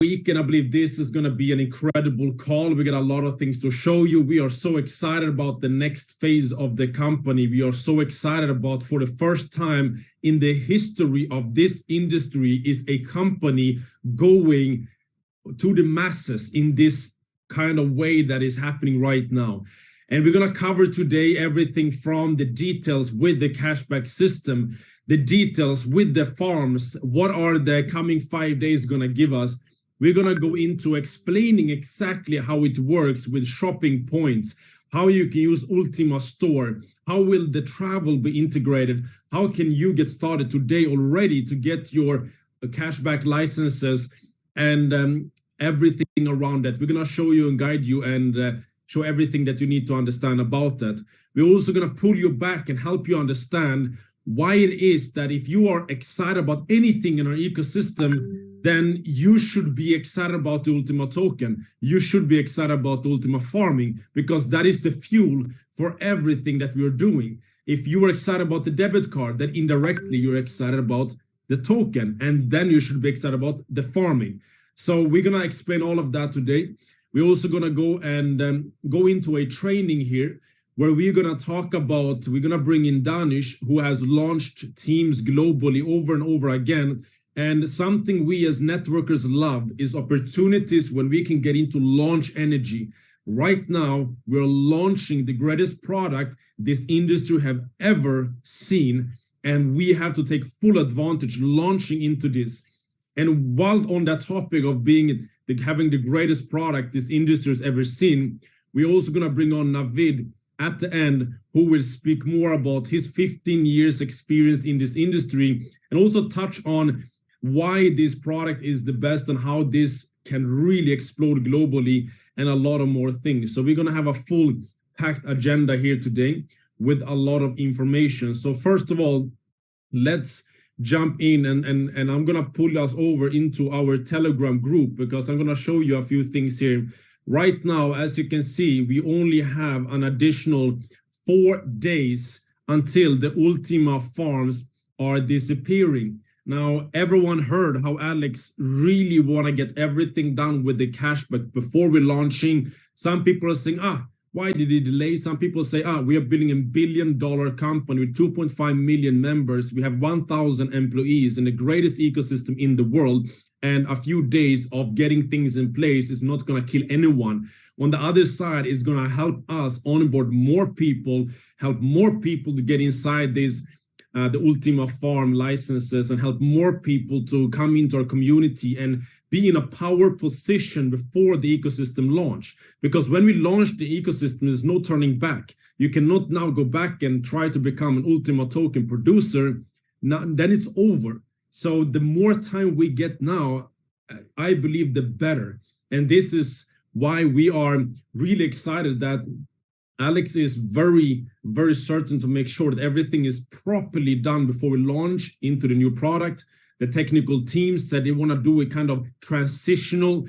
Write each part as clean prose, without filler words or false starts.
week, and I believe this is going to be an incredible call. We got a lot of things to show you. We are so excited about the next phase of the company. We are so excited about, for the first time in the history of this industry, is a company going to the masses in this kind of way that is happening right now. And we're going to cover today everything from the details with the cashback system, the details with the farms, what are the coming 5 days going to give us. We're going to go into explaining exactly how it works with shopping points, how you can use Ultima Store, how will the travel be integrated, how can you get started today already to get your cashback licenses, and everything around that. We're going to show you and guide you and show everything that you need to understand about that. We're also going to pull you back and help you understand why it is that if you are excited about anything in our ecosystem, then you should be excited about the Ultima token. You should be excited about the Ultima farming, because that is the fuel for everything that we are doing. If you are excited about the debit card, then indirectly you're excited about the token, and then you should be excited about the farming. So we're going to explain all of that today. We're also going to go and go into a training here where we're going to talk about, we're going to bring in Danish, who has launched teams globally over and over again. And something we as networkers love is opportunities when we can get into launch energy. Right now, we're launching the greatest product this industry have ever seen, and we have to take full advantage launching into this. And while on that topic of having the greatest product this industry has ever seen, we're also going to bring on Navid at the end, who will speak more about his 15 years experience in this industry, and also touch on why this product is the best and how this can really explode globally, and a lot of more things. So we're going to have a full packed agenda here today with a lot of information. So first of all, let's jump in and I'm going to pull us over into our Telegram group, because I'm going to show you a few things here. Right now, as you can see, we only have an additional 4 days until the Ultima farms are disappearing. Now, everyone heard how Alex really want to get everything done with the cashback before we're launching. Some people are saying, why did it delay? Some people say, we are building $1 billion company with 2.5 million members. We have 1,000 employees and the greatest ecosystem in the world. And a few days of getting things in place is not going to kill anyone. On the other side, it's going to help us onboard more people, help more people to get inside this the Ultima farm licenses, and help more people to come into our community and be in a power position before the ecosystem launch. Because when we launch the ecosystem, there's no turning back. You cannot now go back and try to become an Ultima token producer. Now, then it's over. So the more time we get now, I believe the better. And this is why we are really excited that Alex is very, very certain to make sure that everything is properly done before we launch into the new product. The technical teams said they want to do a kind of transitional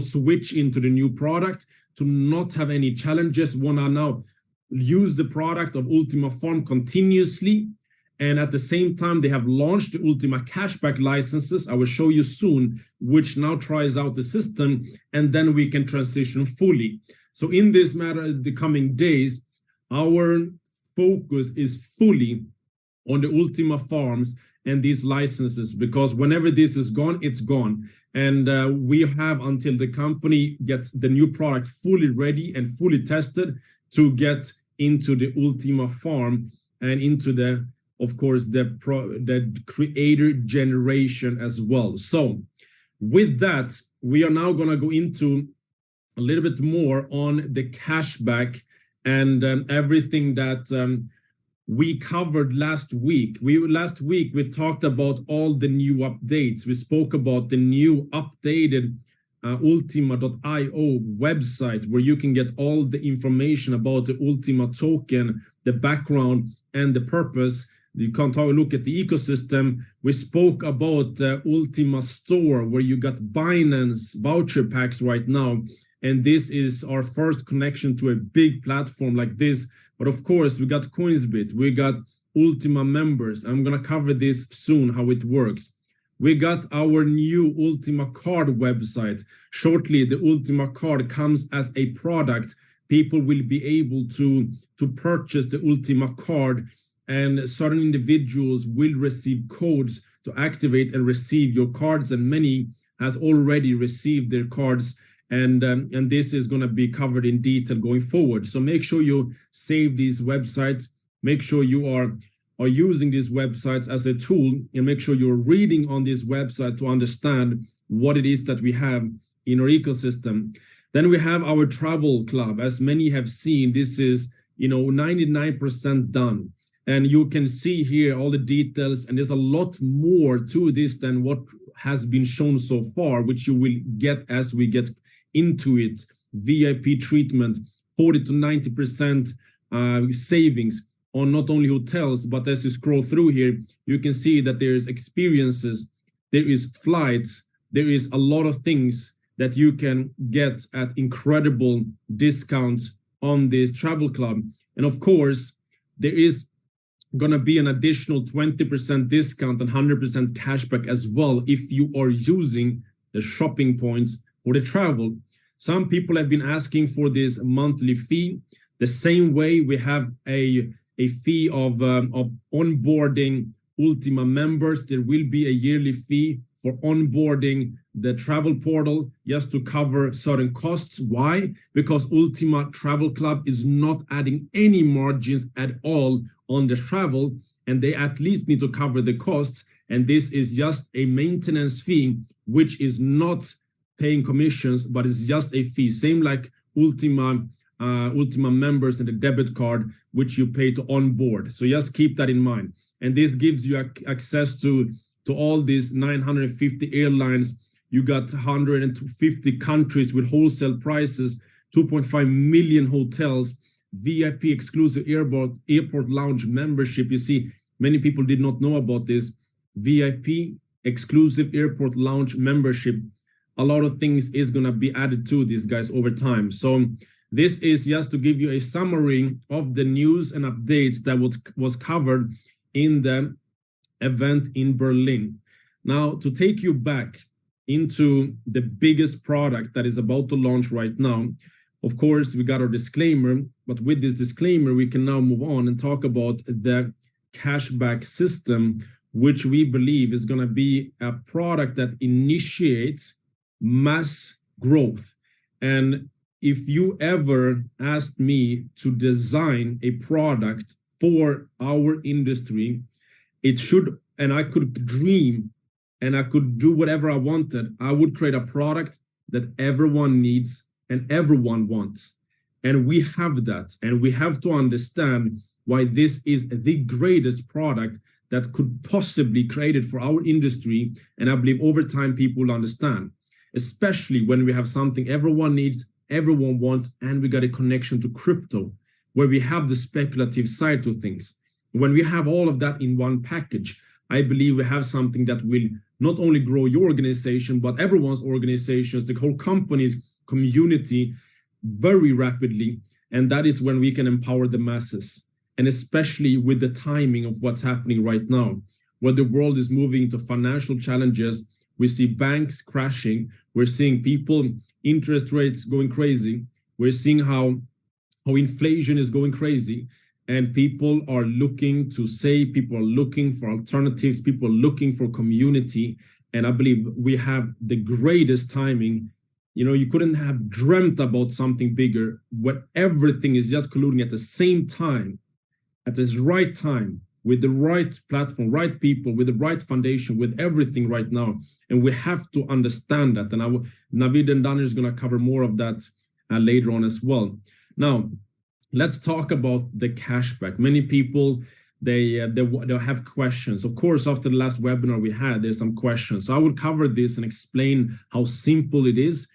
switch into the new product to not have any challenges. Want to now use the product of Ultima Farm continuously. And at the same time, they have launched the Ultima cashback licenses. I will show you soon, which now tries out the system, and then we can transition fully. So in this matter, the coming days, our focus is fully on the Ultima farms and these licenses, because whenever this is gone, it's gone. And we have until the company gets the new product fully ready and fully tested to get into the Ultima farm and into the, of course, the creator generation as well. So with that, we are now going to go into a little bit more on the cashback and everything that we covered last week. Last week, we talked about all the new updates. We spoke about the new updated ultima.io website, where you can get all the information about the Ultima token, the background and the purpose. You can look at the ecosystem. We spoke about the Ultima store, where you got Binance voucher packs right now. And this is our first connection to a big platform like this. But of course, we got coinsbit, we got Ultima members. I'm going to cover this soon, how it works. We got our new Ultima card website. Shortly, the Ultima card comes as a product. People will be able to purchase the Ultima card, and certain individuals will receive codes to activate and receive your cards, and many has already received their cards, and this is going to be covered in detail going forward. So make sure you save these websites, make sure you are using these websites as a tool, and make sure you're reading on this website to understand what it is that we have in our ecosystem. Then we have our travel club. As many have seen, this is 99% done, and you can see here all the details, and there's a lot more to this than what has been shown so far, which you will get as we get into it. VIP treatment, 40 to 90% savings on not only hotels, but as you scroll through here, you can see that there is experiences, there is flights, there is a lot of things that you can get at incredible discounts on this travel club. And of course, there is gonna be an additional 20% discount and 100% cashback as well if you are using the shopping points for the travel. Some people have been asking for this monthly fee. The same way we have a fee of onboarding Ultima members, there will be a yearly fee for onboarding the travel portal just to cover certain costs. Why? Because Ultima Travel Club is not adding any margins at all on the travel, and they at least need to cover the costs. And this is just a maintenance fee, which is not paying commissions, but it's just a fee. Same like Ultima members and the debit card, which you pay to onboard. So just keep that in mind. And this gives you access to all these 950 airlines. You got 150 countries with wholesale prices, 2.5 million hotels, VIP exclusive airport lounge membership. You see, many people did not know about this. VIP exclusive airport lounge membership. A lot of things is going to be added to these guys over time. So this is just to give you a summary of the news and updates that was covered in the event in Berlin. Now, to take you back into the biggest product that is about to launch right now, of course, we got our disclaimer, but with this disclaimer, we can now move on and talk about the cashback system, which we believe is going to be a product that initiates mass growth. And if you ever asked me to design a product for our industry, it should, and I could dream and I could do whatever I wanted, I would create a product that everyone needs and everyone wants. And we have that, and we have to understand why this is the greatest product that could possibly create it for our industry. And I believe over time people will understand, especially when we have something everyone needs, everyone wants, and we got a connection to crypto, where we have the speculative side to things. When we have all of that in one package, I believe we have something that will not only grow your organization, but everyone's organizations, the whole company's community very rapidly. And that is when we can empower the masses. And especially with the timing of what's happening right now, where the world is moving into financial challenges. We see banks crashing. We're seeing people, interest rates going crazy. We're seeing how inflation is going crazy. And people are looking to save, people are looking for alternatives, people are looking for community. And I believe we have the greatest timing. You know, you couldn't have dreamt about something bigger when everything is just colluding at the same time, at this right time, with the right platform, right people, with the right foundation, with everything right now. And we have to understand that. And Navid and Daniel is going to cover more of that later on as well. Now, let's talk about the cashback. Many people, they'll have questions. Of course, after the last webinar we had, there's some questions. So I will cover this and explain how simple it is.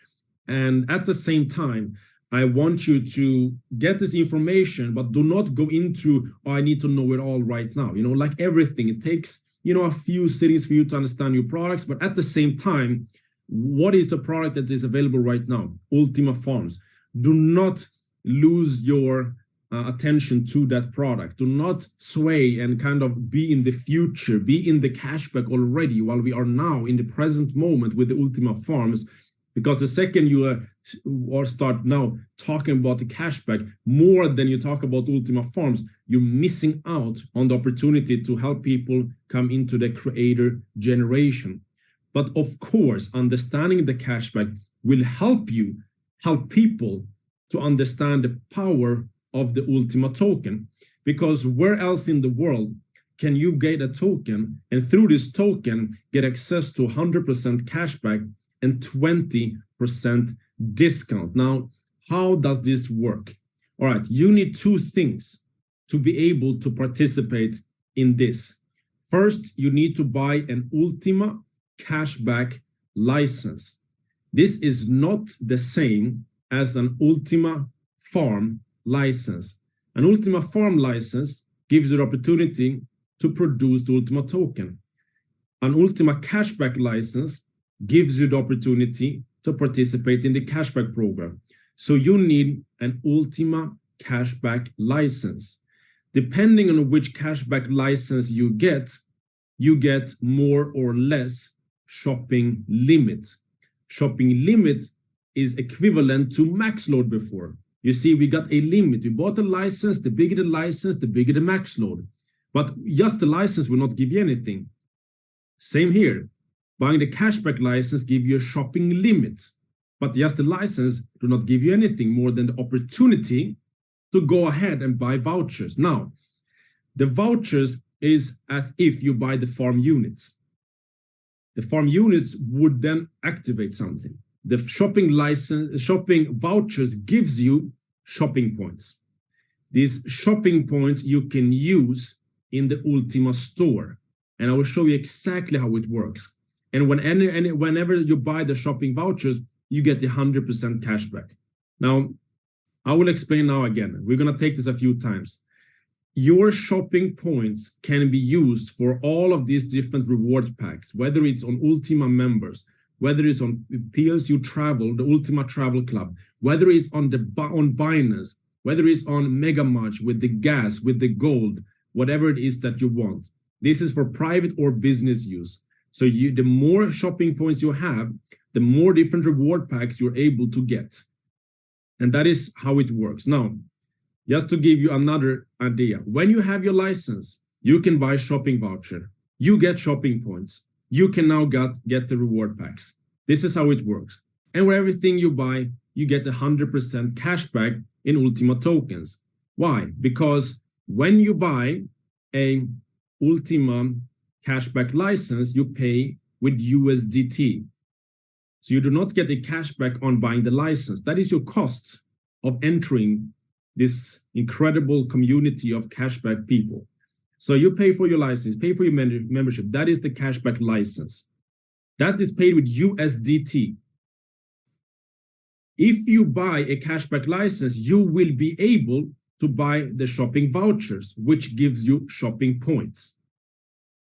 And at the same time, I want you to get this information, but do not go into, oh, I need to know it all right now. You know, like everything, it takes, you know, a few sittings for you to understand your products. But at the same time, what is the product that is available right now? Ultima Farms. Do not lose your attention to that product. Do not sway and kind of be in the future, be in the cashback already while we are now in the present moment with the Ultima Farms. Because the second you start now talking about the cashback more than you talk about Ultima Farms, you're missing out on the opportunity to help people come into the creator generation. But of course, understanding the cashback will help people to understand the power of the Ultima token. Because where else in the world can you get a token and through this token get access to 100% cashback and 20% discount? Now, how does this work? All right, you need two things to be able to participate in this. First, you need to buy an Ultima cashback license. This is not the same as an Ultima Farm license. An Ultima Farm license gives you the opportunity to produce the Ultima token. An Ultima cashback license gives you the opportunity to participate in the cashback program. So you need an Ultima cashback license. Depending on which cashback license you get more or less shopping limit. Shopping limit is equivalent to max load before. You see, we got a limit. We bought a license, the bigger the license, the bigger the max load. But just the license will not give you anything. Same here. Buying the cashback license give you a shopping limit, but just the license do not give you anything more than the opportunity to go ahead and buy vouchers. Now, the vouchers is as if you buy the farm units. The farm units would then activate something. The shopping vouchers gives you shopping points. These shopping points you can use in the Ultima store, and I will show you exactly how it works. And whenever you buy the shopping vouchers, you get the 100% cashback. Now, I will explain now again. We're going to take this a few times. Your shopping points can be used for all of these different reward packs, whether it's on Ultima members, whether it's on plcu travel, the Ultima Travel Club, whether it's on Binance, whether it's on Mega Much with the gas, with the gold, whatever it is that you want. This is for private or business use. So the more shopping points you have, the more different reward packs you're able to get. And that is how it works. Now, just to give you another idea, when you have your license, you can buy shopping voucher. You get shopping points. You can now get the reward packs. This is how it works. And with everything you buy, you get 100% cashback in Ultima tokens. Why? Because when you buy a Ultima cashback license, you pay with USDT. So you do not get a cashback on buying the license. That is your cost of entering this incredible community of cashback people. So you pay for your license, pay for your membership. That is the cashback license. That is paid with USDT. If you buy a cashback license, you will be able to buy the shopping vouchers, which gives you shopping points.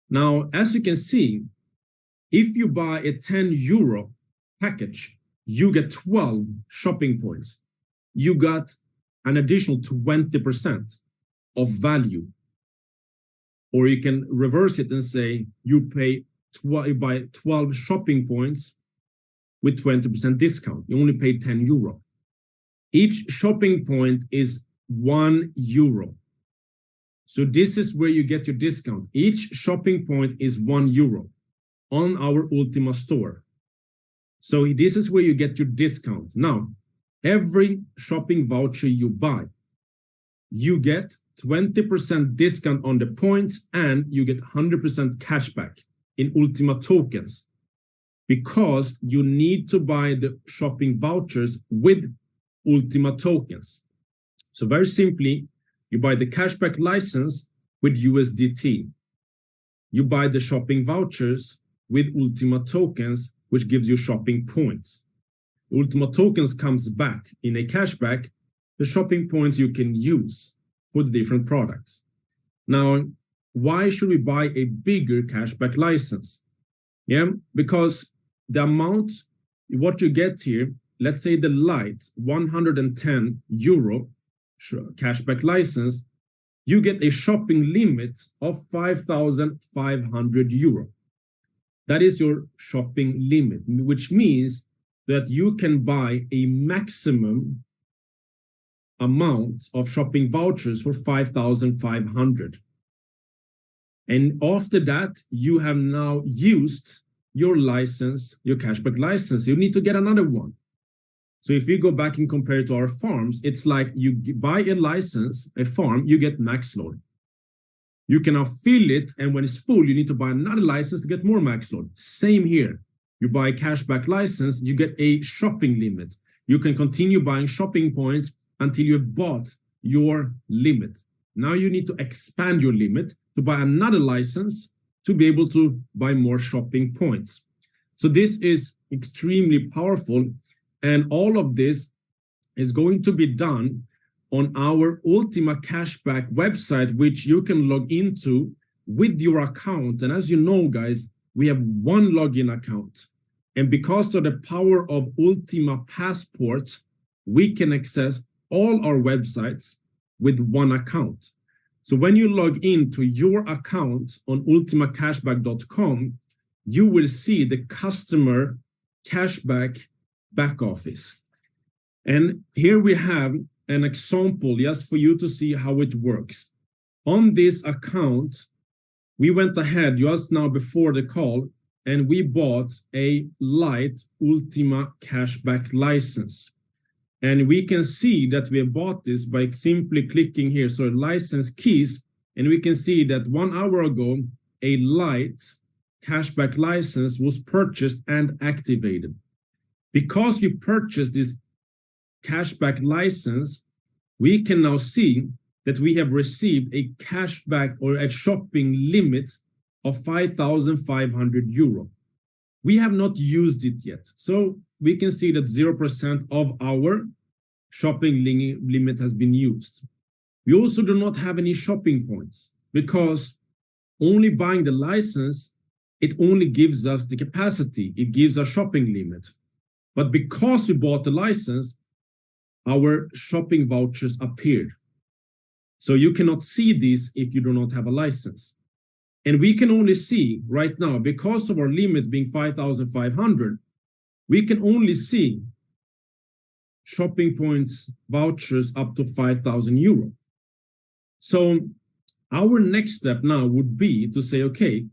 Now, as you can see, if you buy a 10 euro package, you get 12 shopping points. You got an additional 20% of value. Or you can reverse it and say you buy 12 shopping points with 20% discount. You only pay 10 euro. Each shopping point is 1 euro. So this is where you get your discount. Each shopping point is 1 euro on our Ultima store. So this is where you get your discount. Now, every shopping voucher you buy, you get 20% discount on the points and you get 100% cashback in Ultima tokens because you need to buy the shopping vouchers with Ultima tokens. So very simply, you buy the cashback license with USDT. You buy the shopping vouchers with Ultima tokens, which gives you shopping points. Ultima tokens comes back in a cashback, the shopping points you can use for the different products. Now, why should we buy a bigger cashback license? Yeah, because the amount, what you get here, let's say the light, 110 euro, cashback license, you get a shopping limit of 5,500 euro. That is your shopping limit, which means that you can buy a maximum amount of shopping vouchers for 5,500. And after that, you have now used your license, your cashback license. You need to get another one. So if we go back and compare it to our farms, it's like you buy a license, a farm, you get max load. You can now fill it, and when it's full, you need to buy another license to get more max load. Same here. You buy a cashback license, you get a shopping limit. You can continue buying shopping points until you've bought your limit. Now you need to expand your limit to buy another license to be able to buy more shopping points. So this is extremely powerful, and all of this is going to be done on our Ultima Cashback website, which you can log into with your account. And as you know, guys, we have one login account. And because of the power of Ultima Passport, we can access all our websites with one account. So when you log into your account on ultimacashback.com, you will see the customer cashback back office. And here we have an example just for you to see how it works. On this account, we went ahead just now before the call and we bought a light Ultima Cashback license. And we can see that we have bought this by simply clicking here, so license keys, and we can see that 1 hour ago, a light cashback license was purchased and activated. Because we purchased this cashback license, we can now see that we have received a cashback or a shopping limit of 5,500 euro. We have not used it yet. So we can see that 0% of our shopping limit has been used. We also do not have any shopping points because only buying the license, it only gives us the capacity. It gives a shopping limit. But because we bought the license, our shopping vouchers appeared. So you cannot see this if you do not have a license. And we can only see right now, because of our limit being 5,500, we can only see shopping points vouchers up to 5,000 euro. So our next step now would be to say, okay,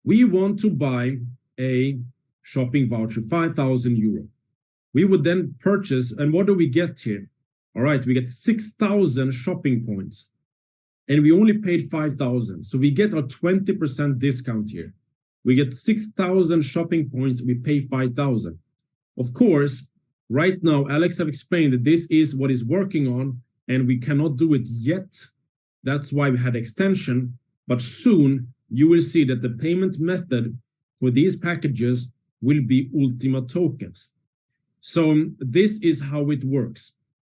we want to buy a shopping voucher, 5,000 euro. We would then purchase, and what do we get here? All right, we get 6,000 shopping points, and we only paid 5,000. So we get a 20% discount here. We get 6,000 shopping points, we pay 5,000. Of course, right now, Alex have explained that this is what is working on, and we cannot do it yet. That's why we had extension, but soon you will see that the payment method for these packages will be Ultima tokens. So this is how it works.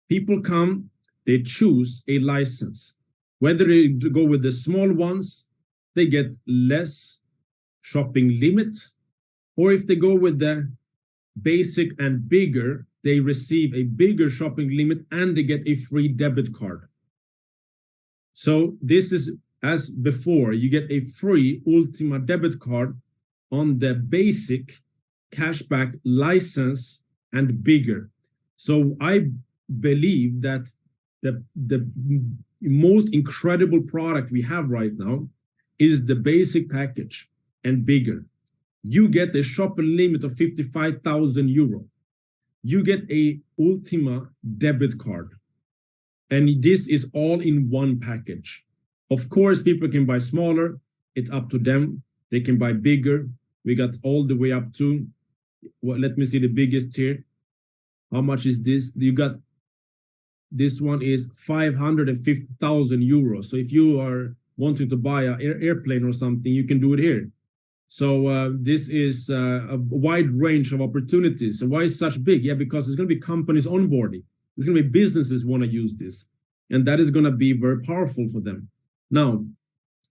People come, they choose a license. Whether they go with the small ones, they get less shopping limit, or if they go with the basic and bigger, they receive a bigger shopping limit and they get a free debit card. So this is as before, you get a free Ultima debit card on the basic cashback license and bigger. So I believe that the most incredible product we have right now is the basic package and bigger. You get a shopping limit of 55,000 euro. You get a Ultima debit card. And this is all in one package. Of course, people can buy smaller. It's up to them. They can buy bigger. We got all the way up to, well, let me see the biggest here. How much is this? You got, this one is 550,000 euros. So if you are wanting to buy an airplane or something, you can do it here. So this is a wide range of opportunities. So why is such big? Yeah, because there's going to be companies onboarding. There's going to be businesses want to use this. And that is going to be very powerful for them. Now,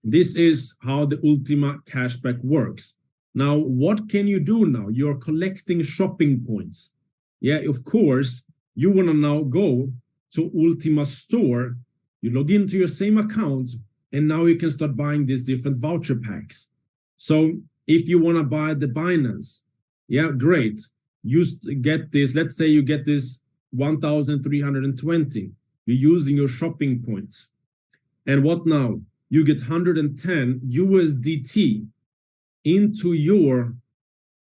this is how the Ultima Cashback works. Now, what can you do now? You're collecting shopping points. Yeah, of course, you want to now go to Ultima store, you log into your same account, and now you can start buying these different voucher packs. So if you want to buy the Binance, yeah, great. You get this, let's say you get this 1,320. You're using your shopping points. And what now? You get 110 USDT into your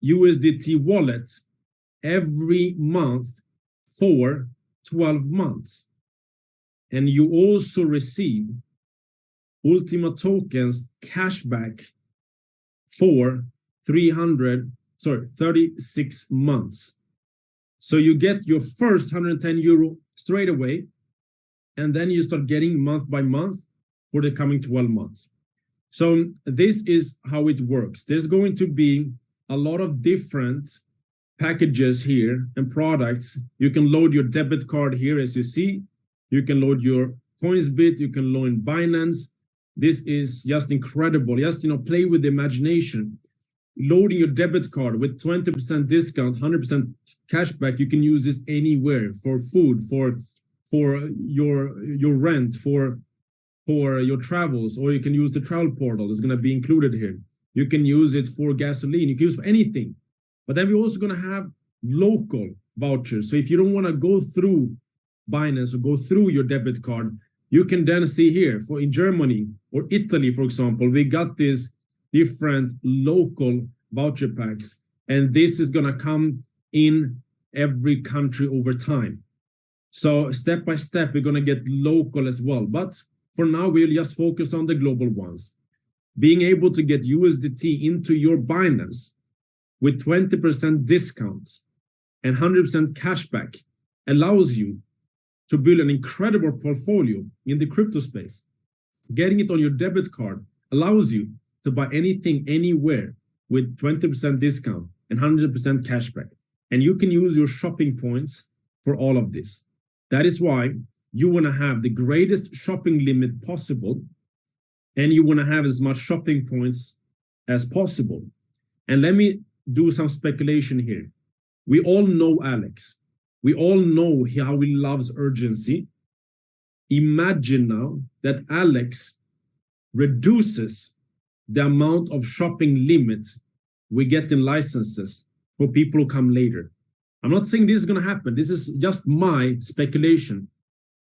USDT wallet every month for 12 months. And you also receive Ultima tokens cashback for 36 months. So you get your first 110 euro straight away, and then you start getting month by month for the coming 12 months. So this is how it works. There's going to be a lot of different packages here and products. You can load your debit card here, as you see. You can load your coinsbit, you can load Binance. This is just incredible. Just, play with the imagination. Loading your debit card with 20% discount, 100% cashback. You can use this anywhere for food, for your rent, for your travels, or you can use the travel portal. It's going to be included here. You can use it for gasoline. You can use it for anything. But then we're also going to have local vouchers. So if you don't want to go through Binance or go through your debit card, you can then see here for in Germany or Italy, for example, we got these different local voucher packs, and this is going to come in every country over time. So step by step, we're going to get local as well. But for now, we'll just focus on the global ones. Being able to get USDT into your Binance with 20% discounts and 100% cashback allows you to build an incredible portfolio in the crypto space. Getting it on your debit card allows you to buy anything, anywhere with 20% discount and 100% cashback. And you can use your shopping points for all of this. That is why you want to have the greatest shopping limit possible, and you want to have as much shopping points as possible. And let me do some speculation here. We all know Alex. We all know how he loves urgency. Imagine now that Alex reduces the amount of shopping limits we get in licenses for people who come later. I'm not saying this is going to happen. This is just my speculation.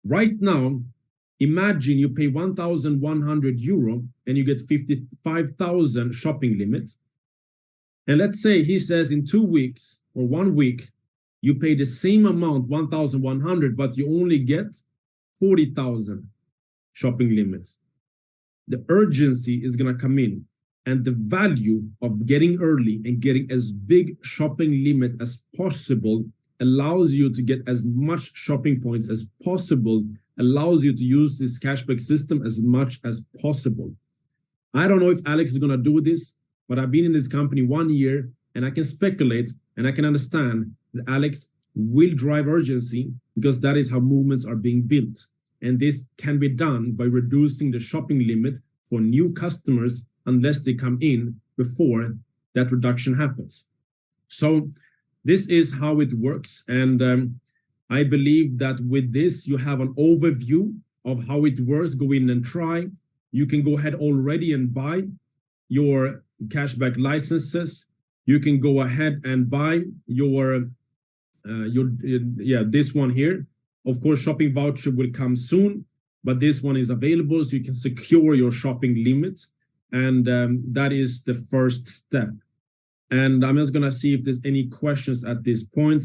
Right now, imagine you pay 1,100 euro and you get 55,000 shopping limits. And let's say he says in 2 weeks or 1 week, you pay the same amount, 1,100, but you only get 40,000 shopping limits. The urgency is going to come in, and the value of getting early and getting as big shopping limit as possible allows you to get as much shopping points as possible, allows you to use this cashback system as much as possible. I don't know if Alex is going to do this, but I've been in this company 1 year, and I can speculate and I can understand that Alex will drive urgency because that is how movements are being built. And this can be done by reducing the shopping limit for new customers unless they come in before that reduction happens. So this is how it works. And I believe that with this, you have an overview of how it works. Go in and try. You can go ahead already and buy your cashback licenses. You can go ahead and buy this one here. Of course, shopping voucher will come soon, but this one is available, so you can secure your shopping limits. And that is the first step. And I'm just gonna see if there's any questions at this point.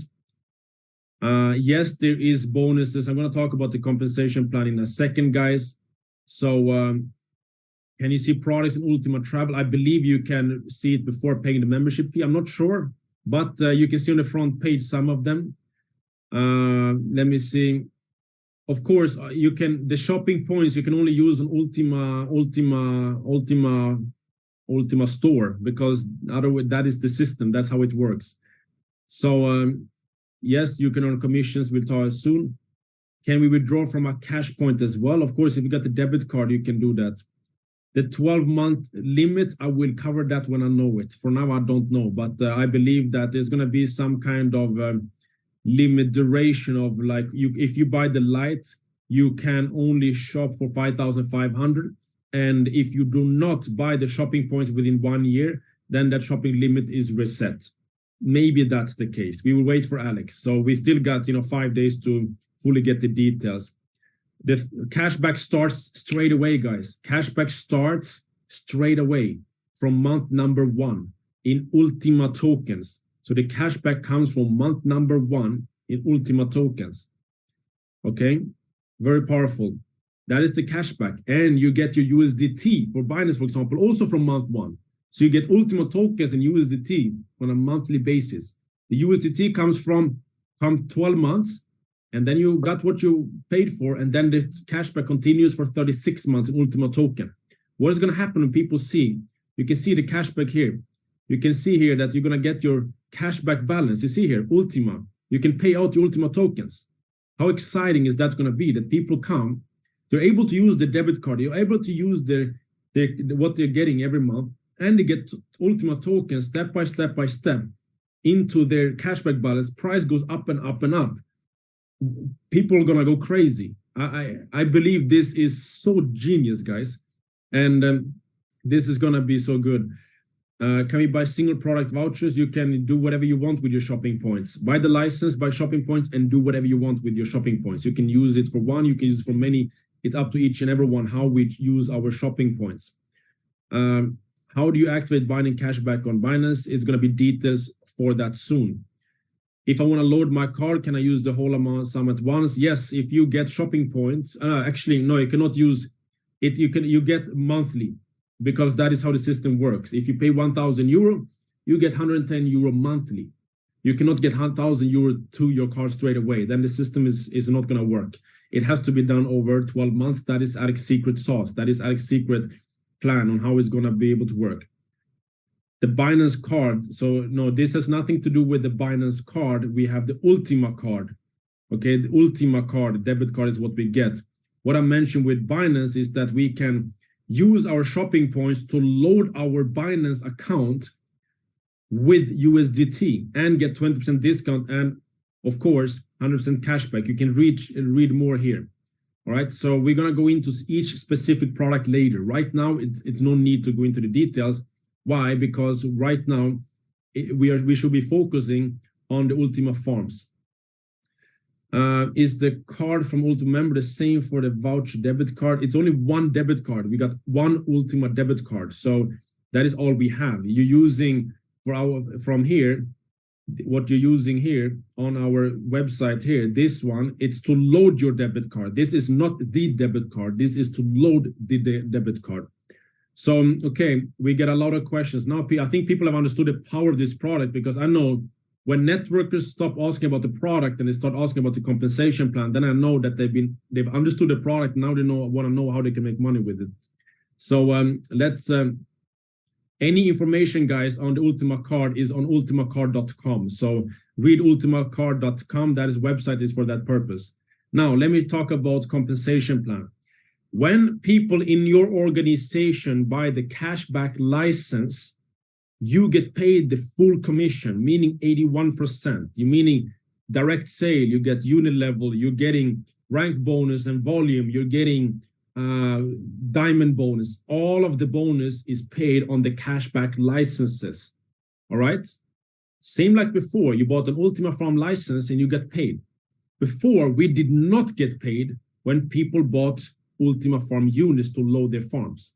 Yes, there is bonuses. I'm gonna talk about the compensation plan in a second, guys. So can you see products in Ultima Travel? I believe you can see it before paying the membership fee. I'm not sure, but you can see on the front page some of them. Let me see. Of course, you can, the shopping points you can only use on Ultima store, because otherwise that is the system. That's how it works. So yes, you can earn commissions. We'll talk soon. Can we withdraw from a cash point as well? Of course, if you got the debit card, you can do that. The 12-month limit, I will cover that when I know it. For now, I don't know, but I believe that there's going to be some kind of limit duration of like if you buy the light, you can only shop for 5,500. And if you do not buy the shopping points within 1 year, then that shopping limit is reset. Maybe that's the case. We will wait for Alex. So we still got 5 days to fully get the details. The cashback starts straight away, guys. Cashback starts straight away from month number 1 in Ultima tokens. So the cashback comes from month number 1 in Ultima tokens. Okay, very powerful. That is the cashback. And you get your USDT for Binance, for example, also from month 1. So you get Ultima tokens and USDT on a monthly basis. The USDT comes 12 months, and then you got what you paid for, and then the cashback continues for 36 months in Ultima token. What is going to happen when people see? You can see the cashback here. You can see here that you're going to get your cashback balance. You see here, Ultima. You can pay out your Ultima tokens. How exciting is that going to be? That people come, they're able to use the debit card. You're able to use what they're getting every month, and they get Ultima tokens step by step by step into their cashback balance. Price goes up and up and up. People are gonna go crazy. I believe this is so genius, guys, and this is gonna be so good. Can we buy single product vouchers? You can do whatever you want with your shopping points. Buy the license, buy shopping points, and do whatever you want with your shopping points. You can use it for one, you can use it for many. It's up to each and every one how we use our shopping points. How do you activate Binance cashback on Binance? It's going to be details for that soon. If I want to load my card, can I use the whole sum at once? Yes, if you get shopping points. Actually, no, you cannot use it. You get monthly, because that is how the system works. If you pay 1,000 euro, you get 110 euro monthly. You cannot get 1,000 euro to your card straight away. Then the system is not going to work. It has to be done over 12 months. That is Alex secret sauce. That is Alex secret plan on how it's going to be able to work. The Binance card. So no, this has nothing to do with the Binance card. We have the Ultima card. Okay, the Ultima card, the debit card is what we get. What I mentioned with Binance is that we can use our shopping points to load our Binance account with USDT and get 20% discount, and of course 100% cashback. You can read more here. All right, so we're gonna go into each specific product later. Right now, it's no need to go into the details. Why? Because right now we should be focusing on the Ultima farms. Is the card from Ultima member the same for the voucher debit card? It's only one debit card. We got one Ultima debit card, so that is all we have. You're using from here, what you're using here on our website here, this one, it's to load your debit card. This is not the debit card. This is to load the debit card. So, okay, we get a lot of questions. Now, I think people have understood the power of this product, because I know when networkers stop asking about the product and they start asking about the compensation plan, then I know that they've understood the product. Now they want to know how they can make money with it. So any information, guys, on the Ultima card is on ultimacard.com. So read ultimacard.com. That is website is for that purpose. Now, let me talk about compensation plan. When people in your organization buy the cashback license, you get paid the full commission, meaning 81%. You meaning direct sale, you get unit level, you're getting rank bonus and volume, you're getting diamond bonus. All of the bonus is paid on the cashback licenses. All right, same like before. You bought an Ultima Farm license and you get paid. Before, we did not get paid when people bought Ultima Farm units to load their farms.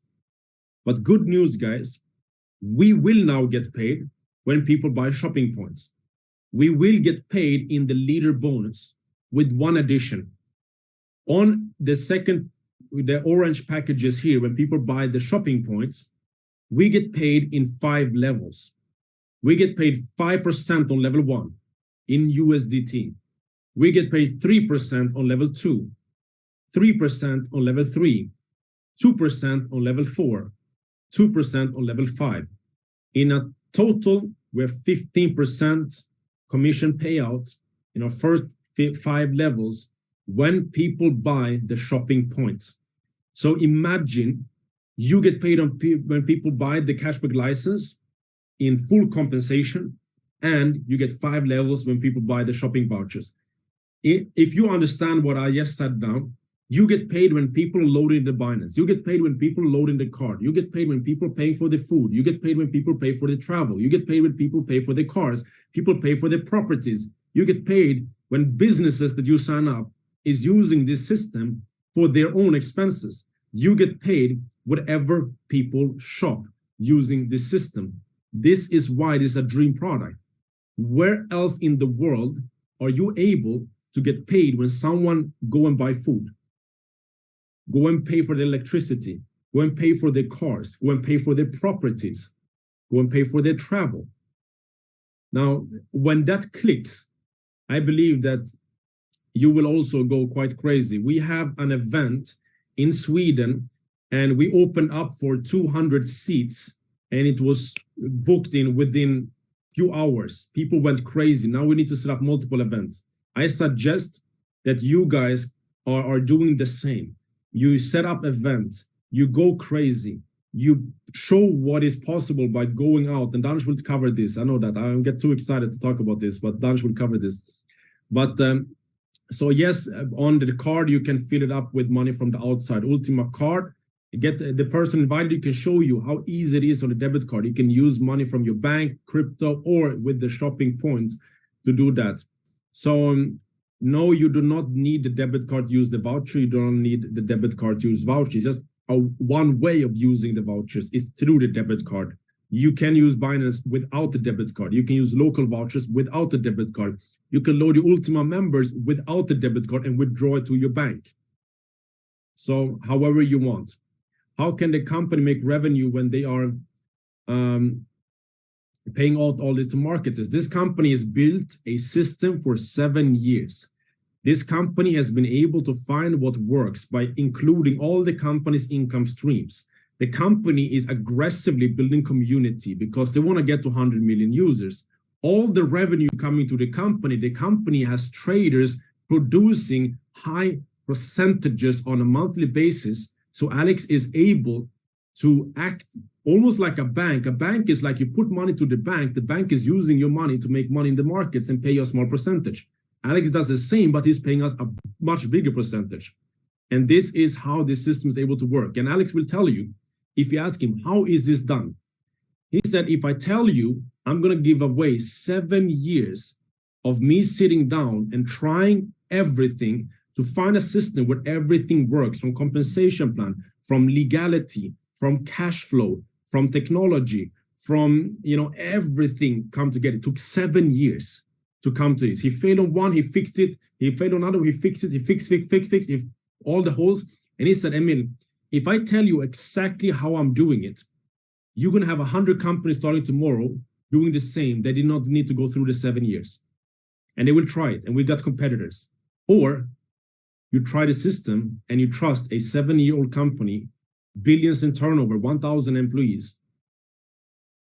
But good news, guys, we will now get paid when people buy shopping points. We will get paid in the leader bonus, with one addition. On the second, the orange packages here, when people buy the shopping points, we get paid in 5 levels. We get paid 5% on level 1 in USDT. We get paid 3% on level 2, 3% on level 3, 2% on level 4, 2% on level 5. In a total, we're 15% commission payout in our first 5 levels when people buy the shopping points. So imagine you get paid on when people buy the cashback license in full compensation. and you get 5 levels when people buy the shopping vouchers. If you understand what I just said now, you get paid when people are loading the Binance. You get paid when people are loading the card. You get paid when people are paying for the food. You get paid when people pay for the travel. You get paid when people pay for the cars. People pay for the properties. You get paid when businesses that you sign up is using this system for their own expenses. You get paid whatever people shop using this system. This is why this is a dream product. Where else in the world are you able to get paid when someone go and buy food? Go and pay for the electricity, go and pay for the cars, go and pay for the properties, go and pay for their travel. Now, when that clicks, I believe that you will also go quite crazy. We have an event in Sweden and we opened up for 200 seats and it was booked in within few hours. People went crazy. Now we need to set up multiple events. I suggest that you guys are doing the same. You set up events, you go crazy, you show what is possible by going out, and Danish will cover this. I know that I don't get too excited to talk about this, but Danish will cover this. But so yes, on the card, you can fill it up with money from the outside. Ultima card, you get the person invited, you can show you how easy it is on the debit card. You can use money from your bank, crypto, or with the shopping points to do that. So no, you do not need the debit card to use the voucher. You don't need the debit card to use vouchers. Just one way of using the vouchers is through the debit card. You can use Binance without the debit card. You can use local vouchers without the debit card. You can load your Ultima members without the debit card and withdraw it to your bank. So however you want. How can the company make revenue when they are paying out all this to marketers? This company has built a system for 7 years. This company has been able to find what works by including all the company's income streams. The company is aggressively building community because they want to get to 100 million users. All the revenue coming to the company has traders producing high percentages on a monthly basis. So Alex is able to act almost like a bank. A bank is like you put money to the bank is using your money to make money in the markets and pay you a small percentage. Alex does the same, but he's paying us a much bigger percentage. And this is how this system is able to work. And Alex will tell you, if you ask him, how is this done? He said, if I tell you, I'm going to give away 7 years of me sitting down and trying everything to find a system where everything works, from compensation plan, from legality, from cash flow, from technology, from, everything come together. It took 7 years to come to this. He failed on one, he fixed it. He failed on another, he fixed it. He fixed all the holes. And he said, Emil, if I tell you exactly how I'm doing it, you're going to have 100 companies starting tomorrow doing the same. They did not need to go through the 7 years. And they will try it. And we got competitors. Or you try the system and you trust a 7-year-old company, billions in turnover, 1,000 employees,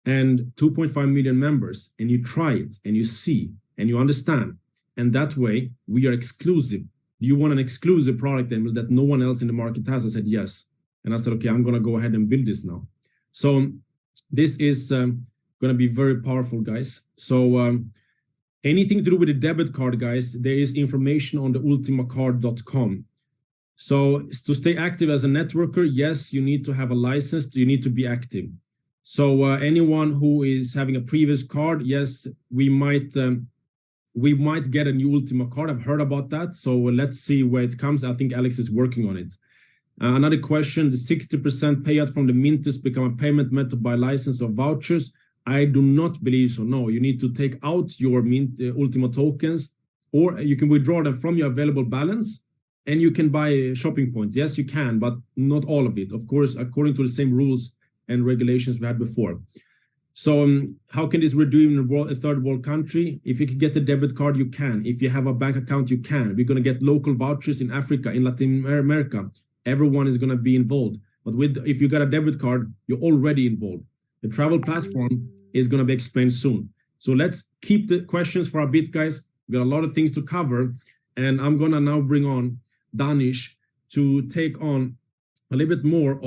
and 2.5 million members, and you try it and you see and you understand. And that way we are exclusive. You want an exclusive product, Emil, that no one else in the market has? I said, yes. And I said, okay, I'm going to go ahead and build this now. So this is going to be very powerful, guys. So anything to do with the debit card, guys, there is information on the ultimacard.com. So to stay active as a networker, yes, you need to have a license. You need to be active. So anyone who is having a previous card, yes, we might get a new Ultima card. I've heard about that. So let's see where it comes. I think Alex is working on it. Another question, the 60% payout from the minters become a payment method by license or vouchers? I do not believe so. No, you need to take out your Ultima tokens, or you can withdraw them from your available balance and you can buy shopping points. Yes, you can, but not all of it. Of course, according to the same rules and regulations we had before. So how can this redeem in a third world country? If you can get a debit card, you can. If you have a bank account, you can. We're going to get local vouchers in Africa, in Latin America. Everyone is going to be involved. But if you got a debit card, you're already involved. The travel platform is going to be explained soon. So let's keep the questions for a bit, guys. We got a lot of things to cover. And I'm going to now bring on Danish to take on a little bit more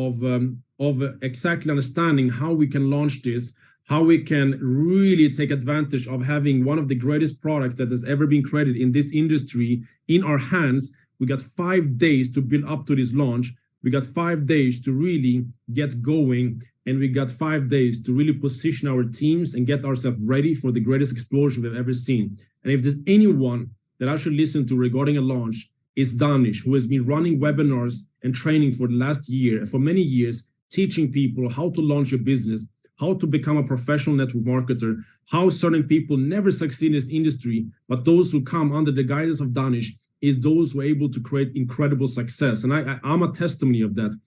of exactly understanding how we can launch this, how we can really take advantage of having one of the greatest products that has ever been created in this industry in our hands. We got 5 days to build up to this launch. We got 5 days to really get going, and we got 5 days to really position our teams and get ourselves ready for the greatest explosion we've ever seen. And if there's anyone that I should listen to regarding a launch, it's Danish, who has been running webinars and trainings for the last year, and for many years, teaching people how to launch your business, how to become a professional network marketer, how certain people never succeed in this industry, but those who come under the guidance of Danish is those who are able to create incredible success. And I'm a testimony of that.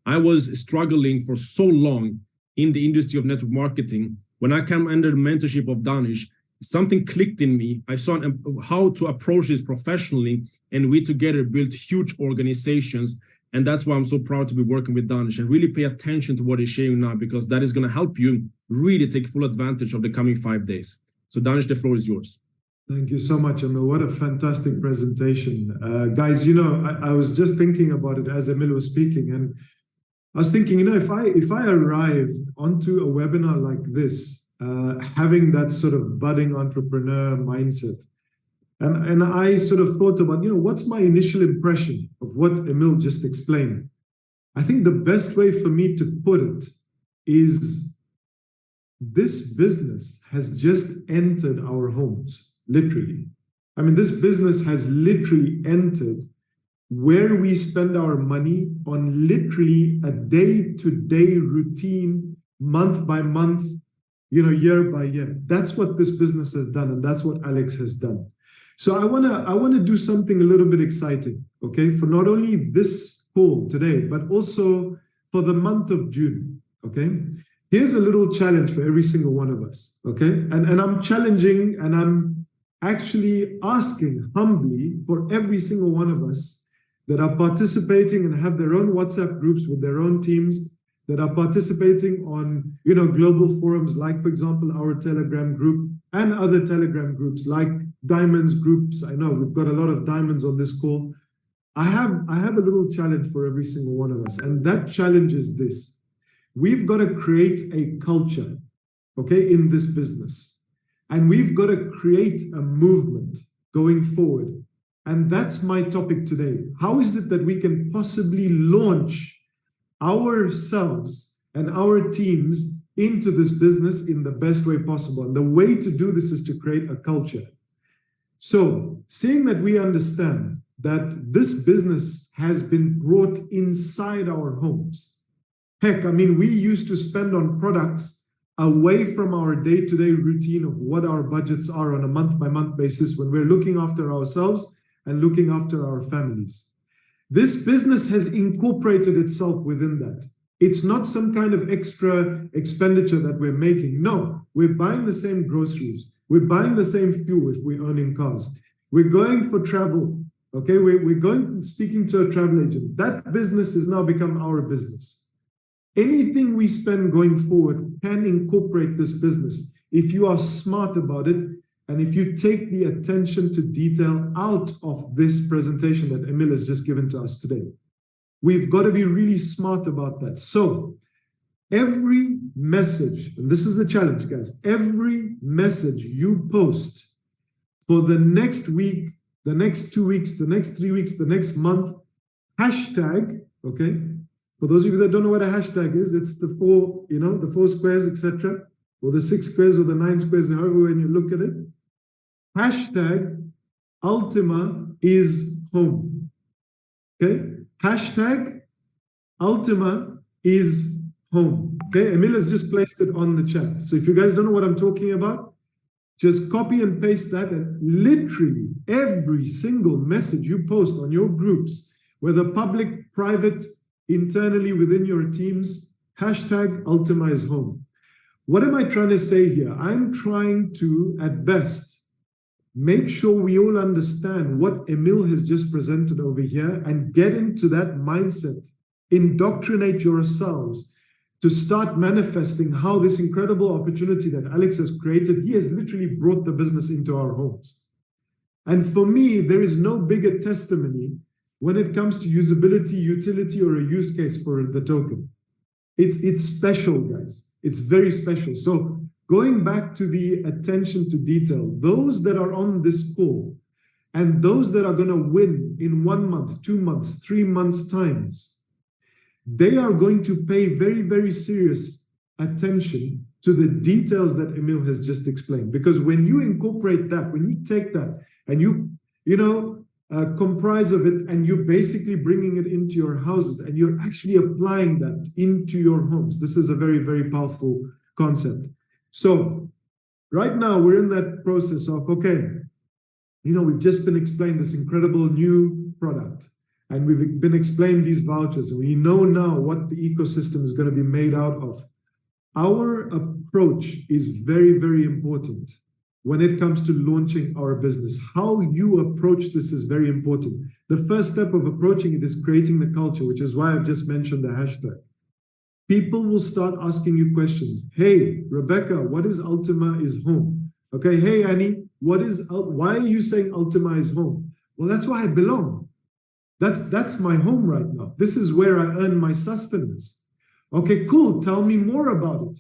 I was struggling for so long in the industry of network marketing. When I came under the mentorship of Danish, something clicked in me. I saw how to approach this professionally, and we together built huge organizations. And that's why I'm so proud to be working with Danish, and really pay attention to what he's sharing now, because that is going to help you really take full advantage of the coming 5 days. So Danish, the floor is yours. Thank you so much, Emil. What a fantastic presentation. Guys, you know, I was just thinking about it as Emil was speaking, and I was thinking, you know, if I arrived onto a webinar like this, having that sort of budding entrepreneur mindset, and I sort of thought about, you know, what's my initial impression of what Emil just explained? I think the best way for me to put it is this business has just entered our homes, literally. I mean, this business has literally entered where we spend our money on literally a day-to-day routine, month by month, you know, year by year. That's what this business has done, and that's what Alex has done. So I wanna do something a little bit exciting, okay, for not only this call today, but also for the month of June, okay? Here's a little challenge for every single one of us, okay? And I'm challenging, and I'm actually asking humbly for every single one of us that are participating and have their own WhatsApp groups with their own teams, that are participating on, you know, global forums, like, for example, our Telegram group and other Telegram groups like Diamonds groups. I know we've got a lot of diamonds on this call. I have a little challenge for every single one of us, and that challenge is this. We've got to create a culture, okay, in this business, and we've got to create a movement going forward. And that's my topic today. How is it that we can possibly launch ourselves and our teams into this business in the best way possible? And the way to do this is to create a culture. So, seeing that we understand that this business has been brought inside our homes. Heck, I mean, we used to spend on products away from our day-to-day routine of what our budgets are on a month-by-month basis when we're looking after ourselves and looking after our families. This business has incorporated itself within that. It's not some kind of extra expenditure that we're making. No, we're buying the same groceries. We're buying the same fuel if we're owning cars. We're going for travel. Okay, we're going speaking to a travel agent. That business has now become our business. Anything we spend going forward can incorporate this business if you are smart about it, and if you take the attention to detail out of this presentation that Emil has just given to us today. We've got to be really smart about that. So every message, and this is the challenge, guys, every message you post for the next week, the next 2 weeks, the next 3 weeks, the next month, hashtag, okay? For those of you that don't know what a hashtag is, it's the four, you know, the 4 squares, etc., or the 6 squares or the 9 squares, however when you look at it. Hashtag ultima is home. Okay? Hashtag ultima is home. Okay? Emil has just placed it on the chat. So if you guys don't know what I'm talking about, just copy and paste that, and literally every single message you post on your groups, whether public, private, internally within your teams, hashtag ultima is home. What am I trying to say here? I'm trying to, at best, make sure we all understand what Emil has just presented over here and get into that mindset. Indoctrinate yourselves to start manifesting how this incredible opportunity that Alex has created, he has literally brought the business into our homes. And for me, there is no bigger testimony when it comes to usability, utility, or a use case for the token. It's special, guys. It's very special. So going back to the attention to detail, those that are on this call and those that are going to win in 1 month, 2 months, 3 months' times, they are going to pay very, very serious attention to the details that Emil has just explained. Because when you incorporate that, when you take that and you comprise of it, and you're basically bringing it into your houses and you're actually applying that into your homes, this is a very, very powerful concept. So right now we're in that process of, okay, we've just been explained this incredible new product, and we've been explained these vouchers, and we know now what the ecosystem is going to be made out of. Our approach is very, very important when it comes to launching our business. How you approach this is very important. The first step of approaching it is creating the culture, which is why I've just mentioned the hashtag. People will start asking you questions. Hey, Rebecca, what is Ultima is home? Okay, hey, Annie, why are you saying Ultima is home? Well, that's where I belong. That's my home right now. This is where I earn my sustenance. Okay, cool. Tell me more about it.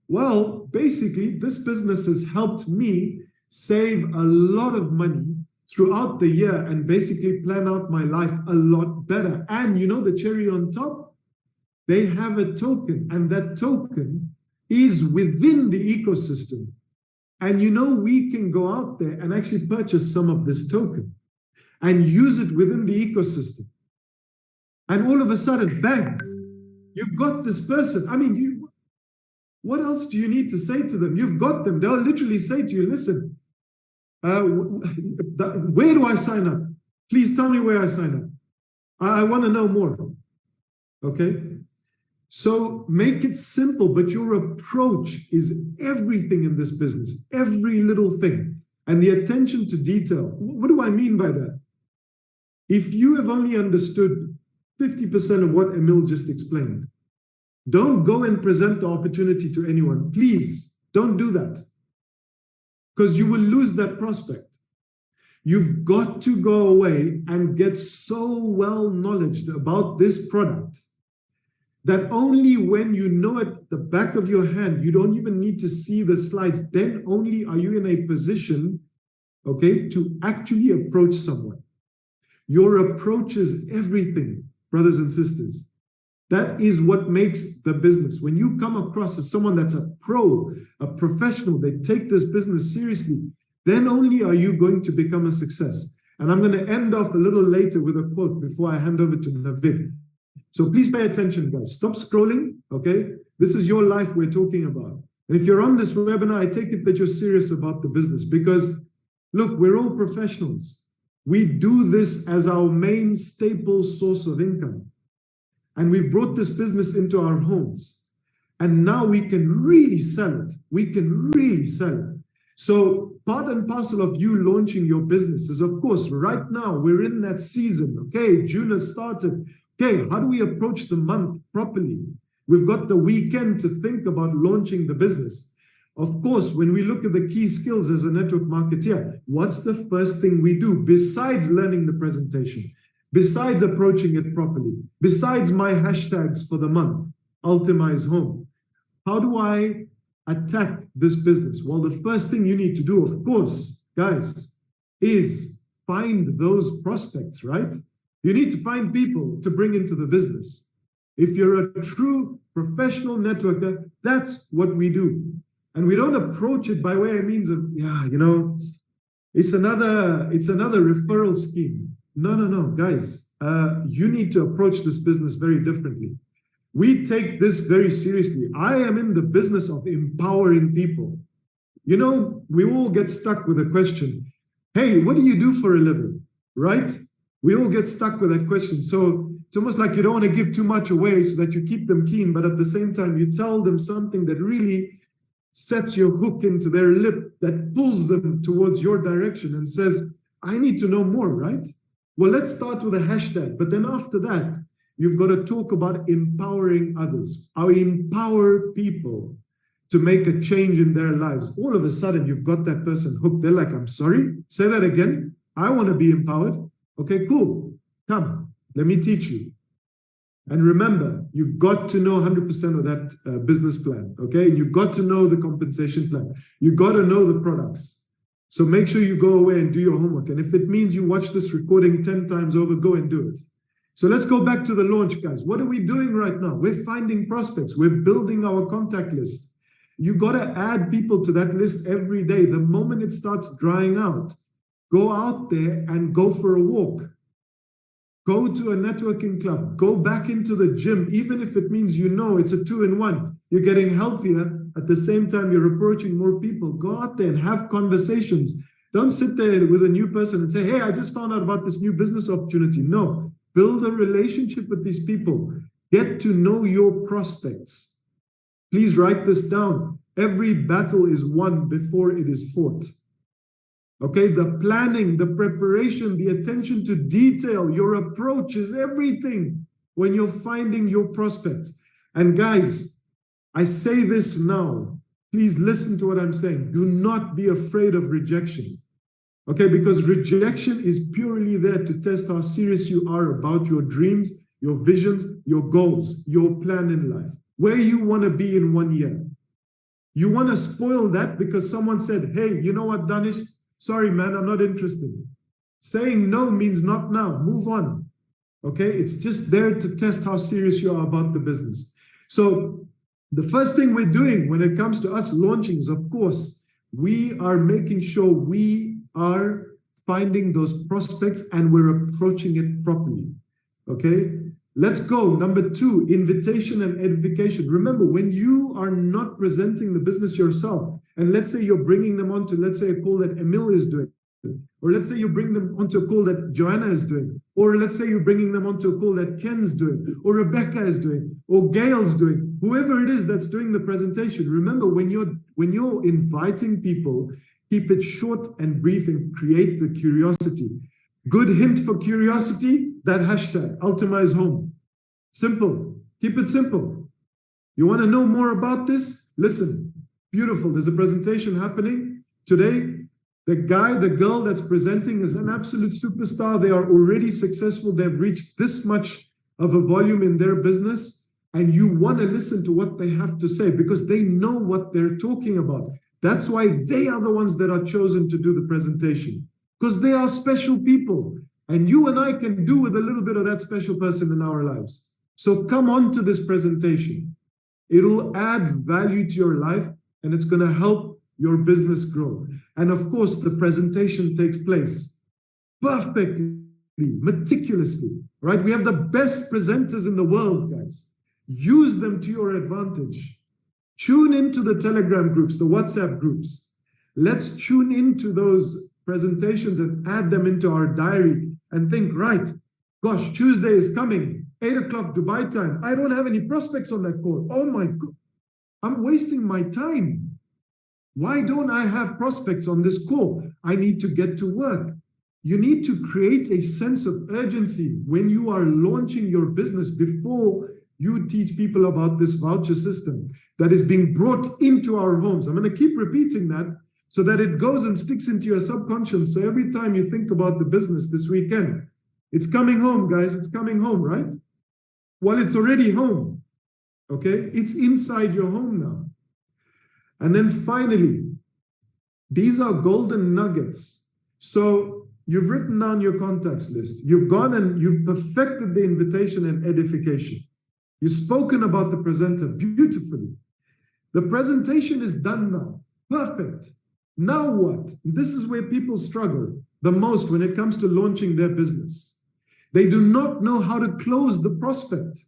Well, basically, this business has helped me save a lot of money throughout the year and basically plan out my life a lot better. And the cherry on top, they have a token, and that token is within the ecosystem. And we can go out there and actually purchase some of this token and use it within the ecosystem. And all of a sudden, bang, you've got this person. I mean, what else do you need to say to them? You've got them. They'll literally say to you, listen, where do I sign up? Please tell me where I sign up. I want to know more. Okay? So make it simple, but your approach is everything in this business, every little thing. And the attention to detail. What do I mean by that? If you have only understood 50% of what Emil just explained, don't go and present the opportunity to anyone. Please, don't do that. Because you will lose that prospect. You've got to go away and get so well knowledged about this product that only when you know it at the back of your hand, you don't even need to see the slides, then only are you in a position, okay, to actually approach someone. Your approach is everything, brothers and sisters. That is what makes the business. When you come across as someone that's a pro, a professional, they take this business seriously, then only are you going to become a success. And I'm going to end off a little later with a quote before I hand over to Navid. So please pay attention, guys. Stop scrolling, okay? This is your life we're talking about. And if you're on this webinar, I take it that you're serious about the business because, look, we're all professionals. We do this as our main staple source of income. And we've brought this business into our homes. And now we can really sell it. We can really sell it. So part and parcel of you launching your business is, of course, right now we're in that season. Okay, June has started. Okay, how do we approach the month properly? We've got the weekend to think about launching the business. Of course, when we look at the key skills as a network marketeer, what's the first thing we do besides learning the presentation? Besides approaching it properly, besides my hashtags for the month, Ultima is home, how do I attack this business? Well, the first thing you need to do, of course, guys, is find those prospects, right? You need to find people to bring into the business. If you're a true professional networker, that's what we do. And we don't approach it by way of means of, it's another referral scheme. No, guys, you need to approach this business very differently. We take this very seriously. I am in the business of empowering people. We all get stuck with a question. Hey, what do you do for a living? Right? We all get stuck with that question. So it's almost like you don't want to give too much away so that you keep them keen, but at the same time, you tell them something that really sets your hook into their lip, that pulls them towards your direction and says, I need to know more, right? Well, let's start with a hashtag. But then after that, you've got to talk about empowering others. I empower people to make a change in their lives. All of a sudden, you've got that person hooked. They're like, I'm sorry, say that again. I want to be empowered. Okay, cool. Come, let me teach you. And remember, you've got to know 100% of that business plan, okay? You've got to know the compensation plan. You've got to know the products. So make sure you go away and do your homework. And if it means you watch this recording 10 times over, go and do it. So let's go back to the launch, guys. What are we doing right now? We're finding prospects. We're building our contact list. You got to add people to that list every day. The moment it starts drying out, go out there and go for a walk. Go to a networking club, go back into the gym, even if it means it's a 2-in-1. You're getting healthier, at the same time you're approaching more people. Go out there and have conversations. Don't sit there with a new person and say, hey, I just found out about this new business opportunity. No, build a relationship with these people. Get to know your prospects. Please write this down. Every battle is won before it is fought. Okay, the planning, the preparation, the attention to detail, your approach is everything when you're finding your prospects. And guys, I say this now, please listen to what I'm saying. Do not be afraid of rejection. Okay, because rejection is purely there to test how serious you are about your dreams, your visions, your goals, your plan in life, where you want to be in 1 year. You want to spoil that because someone said, hey, you know what, Danish? Sorry, man, I'm not interested. Saying no means not now. Move on. Okay? It's just there to test how serious you are about the business. So the first thing we're doing when it comes to us launching is, of course, we are making sure we are finding those prospects and we're approaching it properly. Okay? Let's go. Number 2, invitation and edification. Remember, when you are not presenting the business yourself, and let's say you're bringing them onto, let's say, a call that Emil is doing, or let's say you bring them onto a call that Joanna is doing, or let's say you're bringing them onto a call that Ken's doing, or Rebecca is doing, or Gail's doing, whoever it is that's doing the presentation. Remember, when you're inviting people, keep it short and brief and create the curiosity. Good hint for curiosity, that hashtag, ultima is home. Simple. Keep it simple. You want to know more about this? Listen. Beautiful. There's a presentation happening today. The guy, the girl that's presenting is an absolute superstar. They are already successful. They've reached this much of a volume in their business. And you want to listen to what they have to say because they know what they're talking about. That's why they are the ones that are chosen to do the presentation. Because they are special people. And you and I can do with a little bit of that special person in our lives. So come on to this presentation. It'll add value to your life and it's going to help your business grow. And of course, the presentation takes place perfectly, meticulously, right? We have the best presenters in the world, guys. Use them to your advantage. Tune into the Telegram groups, the WhatsApp groups. Let's tune into those presentations and add them into our diary and think, right, gosh, Tuesday is coming, 8 o'clock Dubai time. I don't have any prospects on that call. Oh my God, I'm wasting my time. Why don't I have prospects on this call? I need to get to work. You need to create a sense of urgency when you are launching your business before you teach people about this voucher system that is being brought into our homes. I'm going to keep repeating that so that it goes and sticks into your subconscious. So every time you think about the business this weekend, it's coming home, guys. It's coming home, right? Well, it's already home. Okay? It's inside your home now. And then finally, these are golden nuggets. So you've written down your contacts list. You've gone and you've perfected the invitation and edification. You've spoken about the presenter beautifully. The presentation is done now. Perfect. Now what? This is where people struggle the most when it comes to launching their business. They do not know how to close the prospect.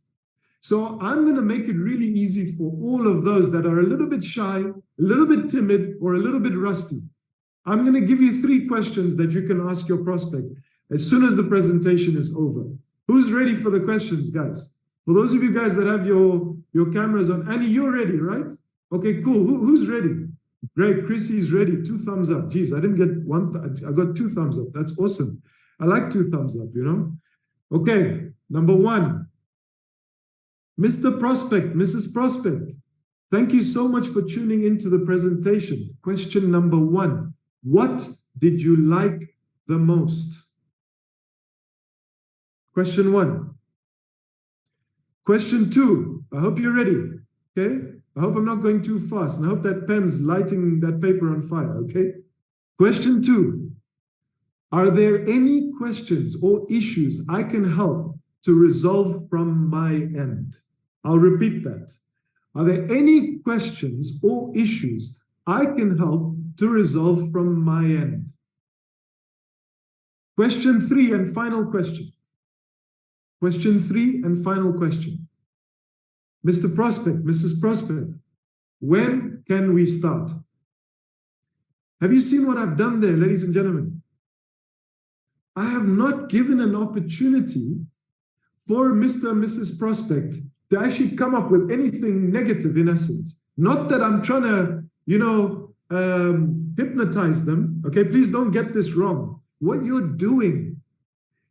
So I'm going to make it really easy for all of those that are a little bit shy, a little bit timid, or a little bit rusty. I'm going to give you 3 questions that you can ask your prospect as soon as the presentation is over. Who's ready for the questions, guys? For those of you guys that have your cameras on, Annie, you're ready, right? Okay, cool. Who's ready? Great. Chrissy's ready. 2 thumbs up. Geez, I didn't get one. I got 2 thumbs up. That's awesome. I like 2 thumbs up, you know? Okay, number 1. Mr. Prospect, Mrs. Prospect, thank you so much for tuning into the presentation. Question number 1. What did you like the most? Question 1. Question 2. I hope you're ready. Okay. I hope I'm not going too fast. And I hope that pen's lighting that paper on fire. Okay. Question 2. Are there any questions or issues I can help to resolve from my end? I'll repeat that. Are there any questions or issues I can help to resolve from my end? Question 3 and final question. Question 3 and final question. Mr. Prospect, Mrs. Prospect, when can we start? Have you seen what I've done there, ladies and gentlemen? I have not given an opportunity for Mr. and Mrs. Prospect to actually come up with anything negative in essence. Not that I'm trying to, hypnotize them. Okay, please don't get this wrong. What you're doing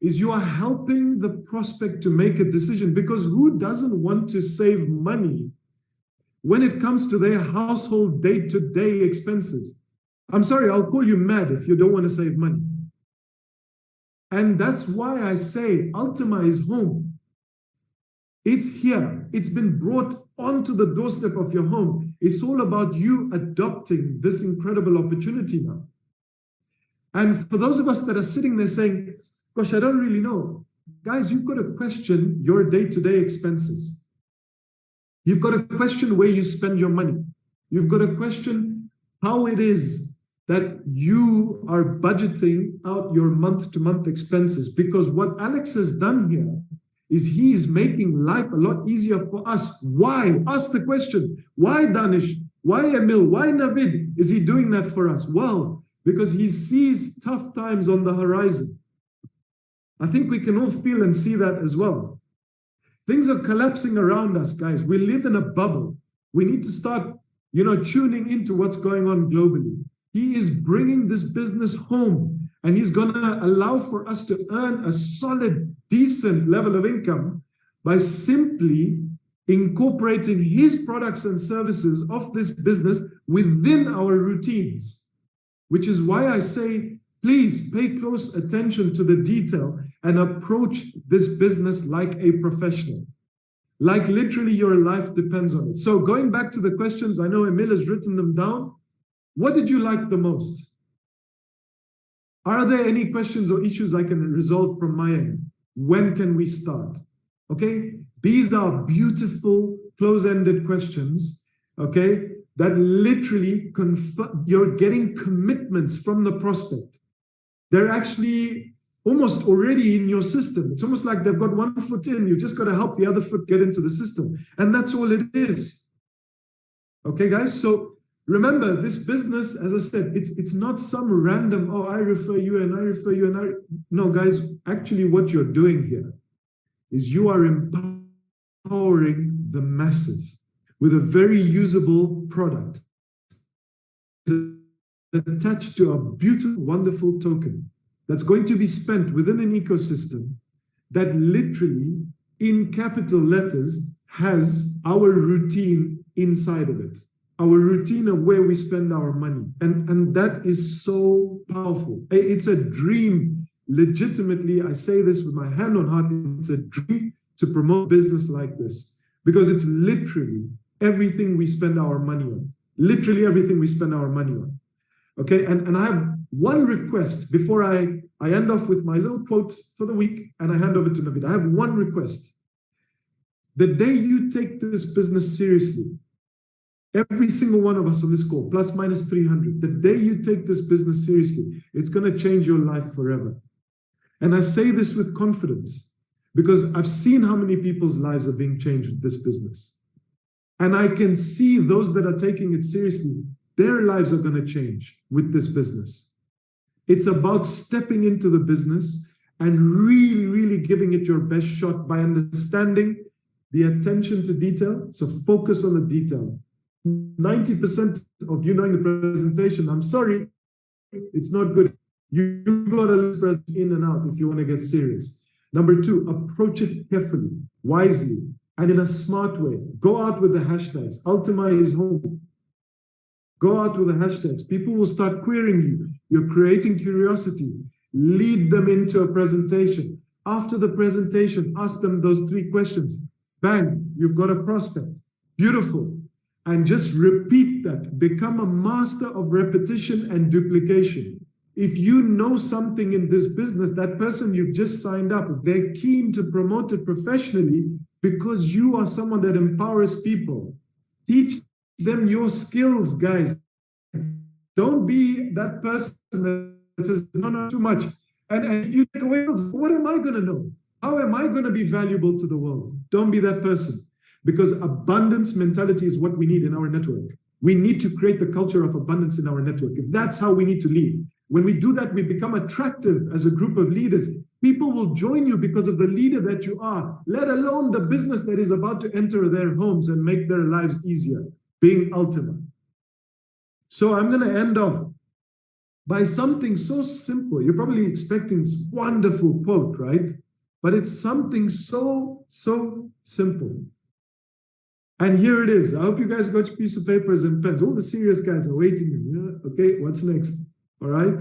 is you are helping the prospect to make a decision, because who doesn't want to save money when it comes to their household day-to-day expenses? I'm sorry, I'll call you mad if you don't want to save money. And that's why I say Ultima is home. It's here. It's been brought onto the doorstep of your home. It's all about you adopting this incredible opportunity now. And for those of us that are sitting there saying, gosh, I don't really know. Guys, you've got to question your day-to-day expenses. You've got to question where you spend your money. You've got to question how it is that you are budgeting out your month-to-month expenses. Because what Alex has done here is he is making life a lot easier for us. Why? Ask the question. Why Danish? Why Emil? Why Navid is he doing that for us? Well, because he sees tough times on the horizon. I think we can all feel and see that as well. Things are collapsing around us, guys. We live in a bubble. We need to start, tuning into what's going on globally. He is bringing this business home, and he's going to allow for us to earn a solid, decent level of income by simply incorporating his products and services of this business within our routines. Which is why I say, please pay close attention to the detail and approach this business like a professional. Like literally your life depends on it. So going back to the questions, I know Emil has written them down. What did you like the most? Are there any questions or issues I can resolve from my end? When can we start? Okay, these are beautiful close-ended questions, okay, that literally you're getting commitments from the prospect. They're actually almost already in your system. It's almost like they've got one foot in. You just got to help the other foot get into the system. And that's all it is. Okay, guys? So remember, this business, as I said, it's not some random, oh, I refer you and I refer you and I... No, guys, actually what you're doing here is you are empowering the masses with a very usable product attached to a beautiful, wonderful token that's going to be spent within an ecosystem that literally, in capital letters, has our routine inside of it. Our routine of where we spend our money. And that is so powerful. It's a dream. Legitimately, I say this with my hand on heart, it's a dream to promote business like this. Because it's literally everything we spend our money on. Literally everything we spend our money on. Okay, and I have one request before I end off with my little quote for the week and I hand over to Navid. I have one request. The day you take this business seriously, every single one of us on this call, plus minus 300, the day you take this business seriously, it's going to change your life forever. And I say this with confidence because I've seen how many people's lives are being changed with this business. And I can see those that are taking it seriously, their lives are going to change with this business. It's about stepping into the business and really, really giving it your best shot by understanding the attention to detail. So focus on the detail. 90% of you knowing the presentation, I'm sorry, it's not good. You've got to express in and out if you want to get serious. Number 2, approach it carefully, wisely, and in a smart way. Go out with the hashtags. Ultima is home. Go out with the hashtags. People will start querying you. You're creating curiosity. Lead them into a presentation. After the presentation, ask them those 3 questions. bang, you've got a prospect. Beautiful. And just repeat that. Become a master of repetition and duplication. If you know something in this business, that person you've just signed up, they're keen to promote it professionally because you are someone that empowers people. Teach them your skills, guys. Don't be that person that says, no, no, too much. And if you take away, what am I going to know? How am I going to be valuable to the world? Don't be that person. Because abundance mentality is what we need in our network. We need to create the culture of abundance in our network. If that's how we need to lead. When we do that, we become attractive as a group of leaders. People will join you because of the leader that you are, let alone the business that is about to enter their homes and make their lives easier, being ultima. So I'm going to end off by something so simple. You're probably expecting this wonderful quote, right? But it's something so simple. And here it is. I hope you guys got your piece of papers and pens. All the serious guys are waiting. Yeah? Okay, what's next? All right?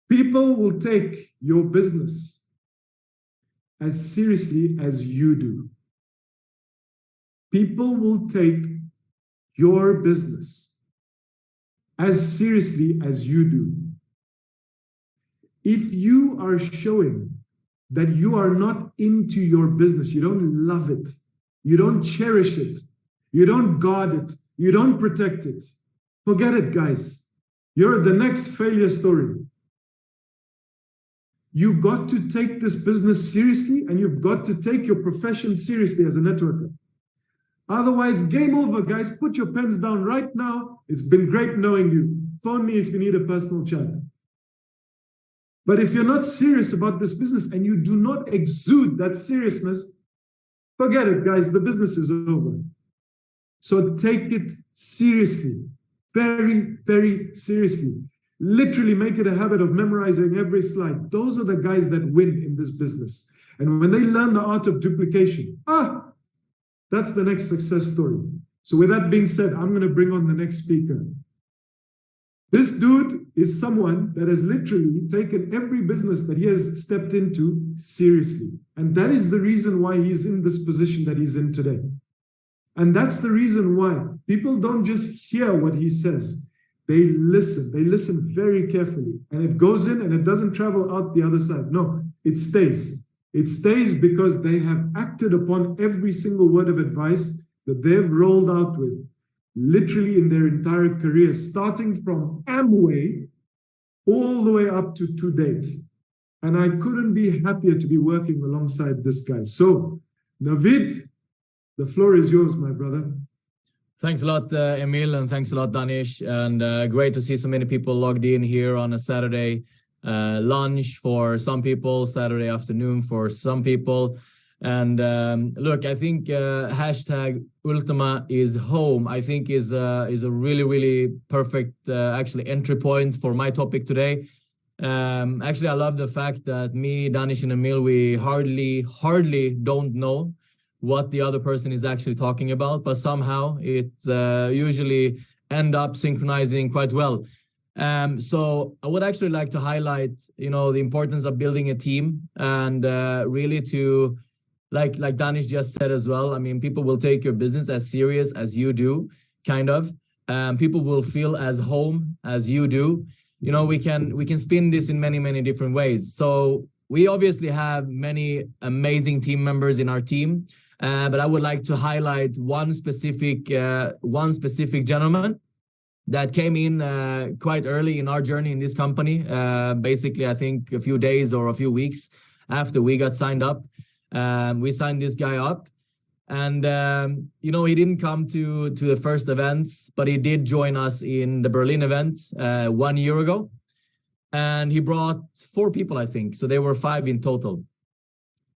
People will take your business as seriously as you do. People will take your business as seriously as you do. If you are showing that you are not into your business, you don't love it, you don't cherish it, you don't guard it, you don't protect it, forget it, guys. You're the next failure story. You've got to take this business seriously, and you've got to take your profession seriously as a networker. Otherwise, game over, guys. Put your pens down right now. It's been great knowing you. Phone me if you need a personal chat. But if you're not serious about this business and you do not exude that seriousness, forget it, guys. The business is over. So take it seriously. Very, very seriously. Literally make it a habit of memorizing every slide. Those are the guys that win in this business. And when they learn the art of duplication, that's the next success story. So with that being said, I'm going to bring on the next speaker. This dude is someone that has literally taken every business that he has stepped into seriously. And that is the reason why he's in this position that he's in today. And that's the reason why people don't just hear what he says. They listen very carefully. And it goes in and it doesn't travel out the other side. No, it stays. It stays because they have acted upon every single word of advice that they've rolled out with, literally in their entire career, starting from Amway all the way up to date. And I couldn't be happier to be working alongside this guy. So, Navid, the floor is yours, my brother. Thanks a lot, Emil, and thanks a lot, Danish. And great to see so many people logged in here on a Saturday lunch for some people, Saturday afternoon for some people. And look, I think hashtag Ultima is home, I think is a really, really perfect actually entry point for my topic today. Actually, I love the fact that me, Danish, and Emil, we hardly don't know what the other person is actually talking about, but somehow it usually end up synchronizing quite well. So I would actually like to highlight, the importance of building a team and really to, like Danish just said as well, I mean, people will take your business as serious as you do, kind of. People will feel as home as you do. We can spin this in many, many different ways. So we obviously have many amazing team members in our team. But I would like to highlight one specific gentleman that came in quite early in our journey in this company. Basically, I think a few days or a few weeks after we got signed up. We signed this guy up, and he didn't come to the first events, but he did join us in the Berlin event 1 year ago, and he brought 4 people, I think. So there were 5 in total.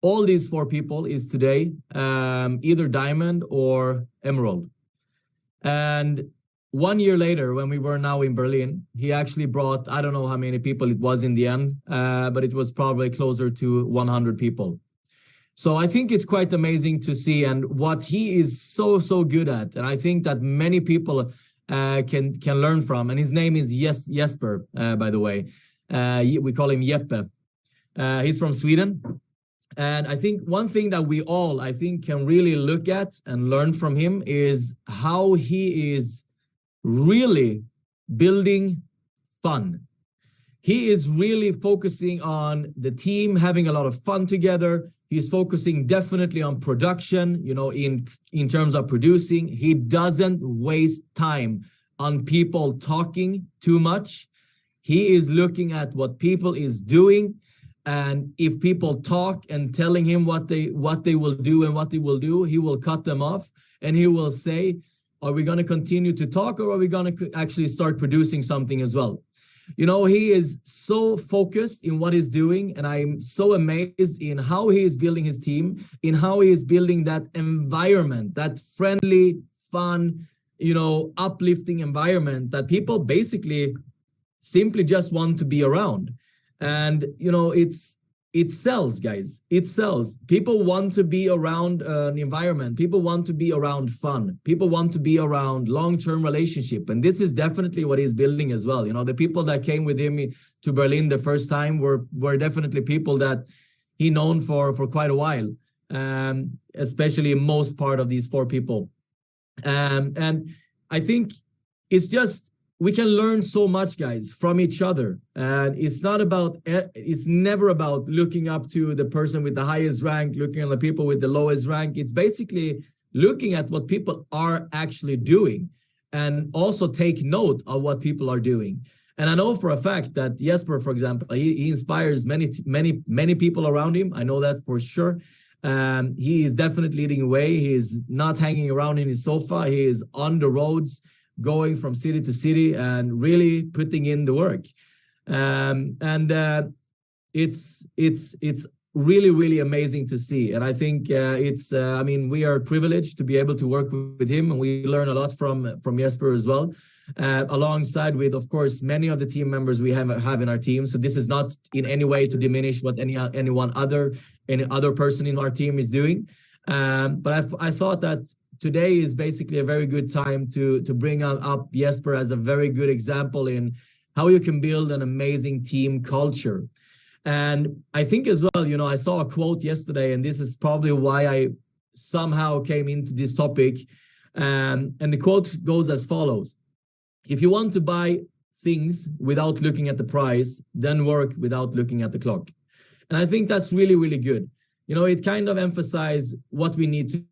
All these 4 people is today either diamond or emerald. And 1 year later, when we were now in Berlin, he actually brought, I don't know how many people it was in the end, but it was probably closer to 100 people. So I think it's quite amazing to see, and what he is so good at, and I think that many people can learn from. And his name is Jesper, by the way. We call him Jeppe. He's from Sweden. And I think one thing that we all, I think, can really look at and learn from him is how he is really building fun. He is really focusing on the team having a lot of fun together. He's focusing definitely on production, you know, in terms of producing. He doesn't waste time on people talking too much. He is looking at what people is doing. And if people talk and telling him what they will do and what they will do, he will cut them off and he will say, are we going to continue to talk, or are we going to actually start producing something as well? You know, he is so focused in what he's doing, and I'm so amazed in how he is building his team, in how he is building that environment, that friendly, fun, you know, uplifting environment that people basically simply just want to be around. And, you know, it sells, guys. It sells. People want to be around an environment. People want to be around fun. People want to be around long-term relationship. And this is definitely what he's building as well. You know, the people that came with him to Berlin the first time were definitely people that he known for quite a while, especially most part of these 4 people. And I think it's just, we can learn so much, guys, from each other. And it's never about looking up to the person with the highest rank, looking at the people with the lowest rank. It's basically looking at what people are actually doing and also take note of what people are doing. And I know for a fact that Jesper, for example, he inspires many people around him. I know that for sure. He is definitely leading the way. He is not hanging around in his sofa. He is on the roads, going from city to city and really putting in the work. It's really, really amazing to see. And I think I mean, we are privileged to be able to work with him, and we learn a lot from Jesper as well, alongside with, of course, many of the team members we have in our team. So this is not in any way to diminish what any other person in our team is doing. But I thought that today is basically a very good time to bring up Jesper as a very good example in how you can build an amazing team culture. And I think as well, you know, I saw a quote yesterday, and this is probably why I somehow came into this topic. And the quote goes as follows: if you want to buy things without looking at the price, then work without looking at the clock. And I think that's really, really good. You know, it kind of emphasizes what we need to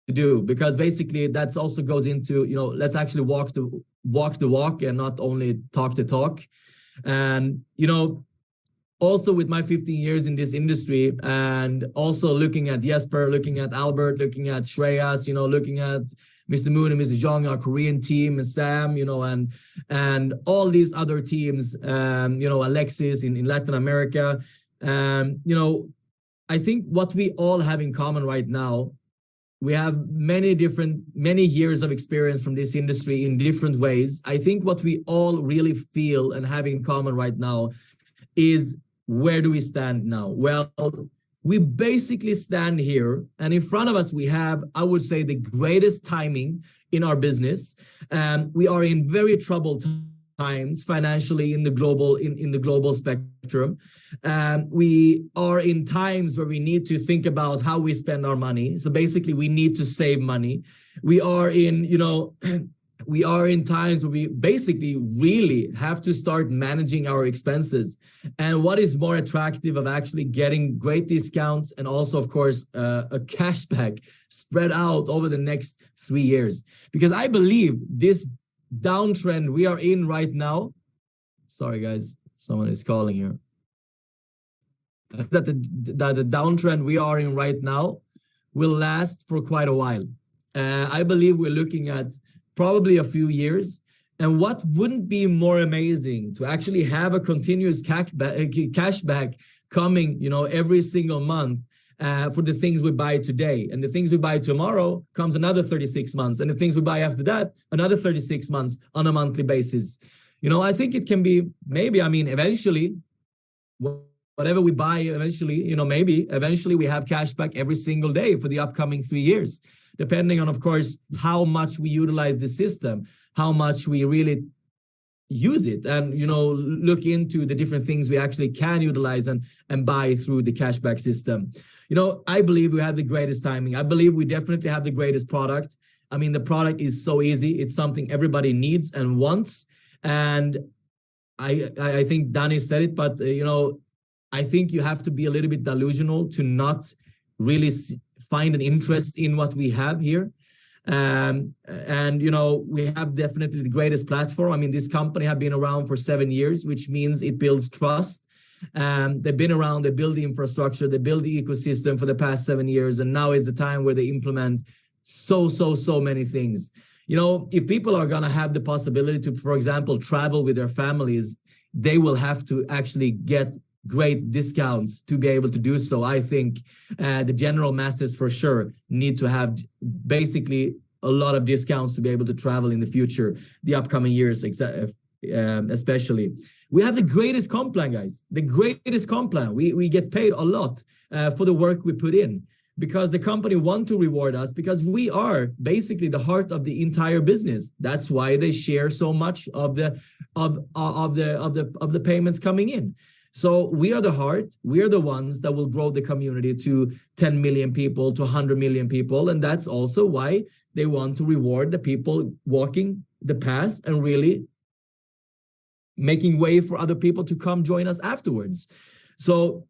do, because basically that's also goes into, you know, let's actually walk the walk and not only talk the talk. And, you know, also with my 15 years in this industry, and also looking at Jesper, looking at Albert, looking at Shreyas, you know, looking at Mr. Moon and Mr. Zhang, our Korean team, and Sam, you know, and all these other teams, you know, Alexis in Latin America. You know, I think what we all have in common right now, we have many years of experience from this industry in different ways. I think what we all really feel and have in common right now is, where do we stand now? Well, we basically stand here, and in front of us we have, I would say, the greatest timing in our business. We are in very troubled times financially in the global spectrum. We are in times where we need to think about how we spend our money. So basically we need to save money. We are in, you know, we are in times where we basically really have to start managing our expenses. And what is more attractive of actually getting great discounts and also, of course, a cashback spread out over the next 3 years? Because I believe this downtrend we are in right now, sorry guys, someone is calling here, that the downtrend we are in right now will last for quite a while. I believe we're looking at probably a few years. And what wouldn't be more amazing to actually have a continuous cashback coming, you know, every single month for the things we buy today, and the things we buy tomorrow comes another 36 months, and the things we buy after that, another 36 months on a monthly basis. You know, I think it can be maybe, I mean, eventually, whatever we buy, eventually, you know, maybe eventually we have cashback every single day for the upcoming 3 years, depending on, of course, how much we utilize the system, how much we really, use it and, you know, look into the different things we actually can utilize and buy through the cashback system. You know, I believe we have the greatest timing. I believe we definitely have the greatest product. I mean, the product is so easy. It's something everybody needs and wants. And I think Danny said it, but, you know, I think you have to be a little bit delusional to not really find an interest in what we have here. And, you know, we have definitely the greatest platform. I mean, this company have been around for 7 years, which means it builds trust. They've been around, they build the infrastructure, they build the ecosystem for the past 7 years. And now is the time where they implement so many things. You know, if people are going to have the possibility to, for example, travel with their families, they will have to actually get great discounts to be able to do so. I think the general masses for sure need to have basically a lot of discounts to be able to travel in the future, the upcoming years, especially. We have the greatest comp plan, guys, the greatest comp plan. We get paid a lot for the work we put in, because the company want to reward us, because we are basically the heart of the entire business. That's why they share so much of the payments coming in. So we are the heart. We are the ones that will grow the community to 10 million people, to 100 million people. And that's also why they want to reward the people walking the path and really making way for other people to come join us afterwards. So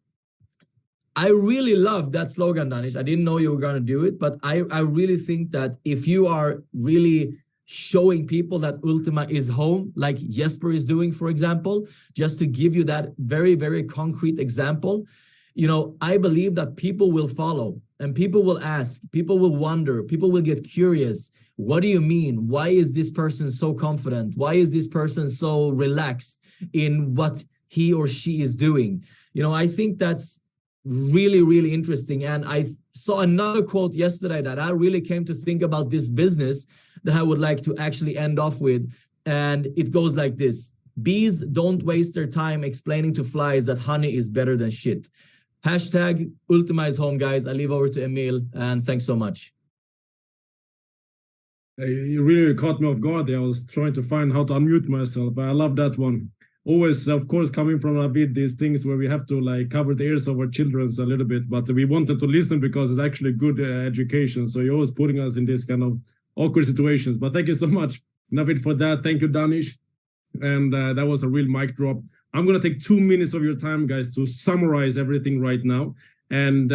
I really love that slogan, Danish. I didn't know you were going to do it, but I really think that if you are really showing people that Ultima is home, like Jesper is doing, for example, just to give you that very concrete example, you know, I believe that people will follow and people will ask, people will wonder, people will get curious. What do you mean? Why is this person so confident? Why is this person so relaxed in what he or she is doing? You know, I think that's really interesting. And I saw another quote yesterday that I really came to think about this business that I would like to actually end off with. And it goes like this: bees don't waste their time explaining to flies that honey is better than shit. Hashtag Ultima is home, guys. I leave over to Emil, and thanks so much. You really caught me off guard there. I was trying to find how to unmute myself, but I love that one. Always, of course, coming from a bit these things where we have to like cover the ears of our children a little bit, but we wanted to listen because it's actually good education. So you're always putting us in this kind of awkward situations. But thank you so much, Navid, for that. Thank you, Danish. And that was a real mic drop. I'm going to take 2 minutes of your time, guys, to summarize everything right now. And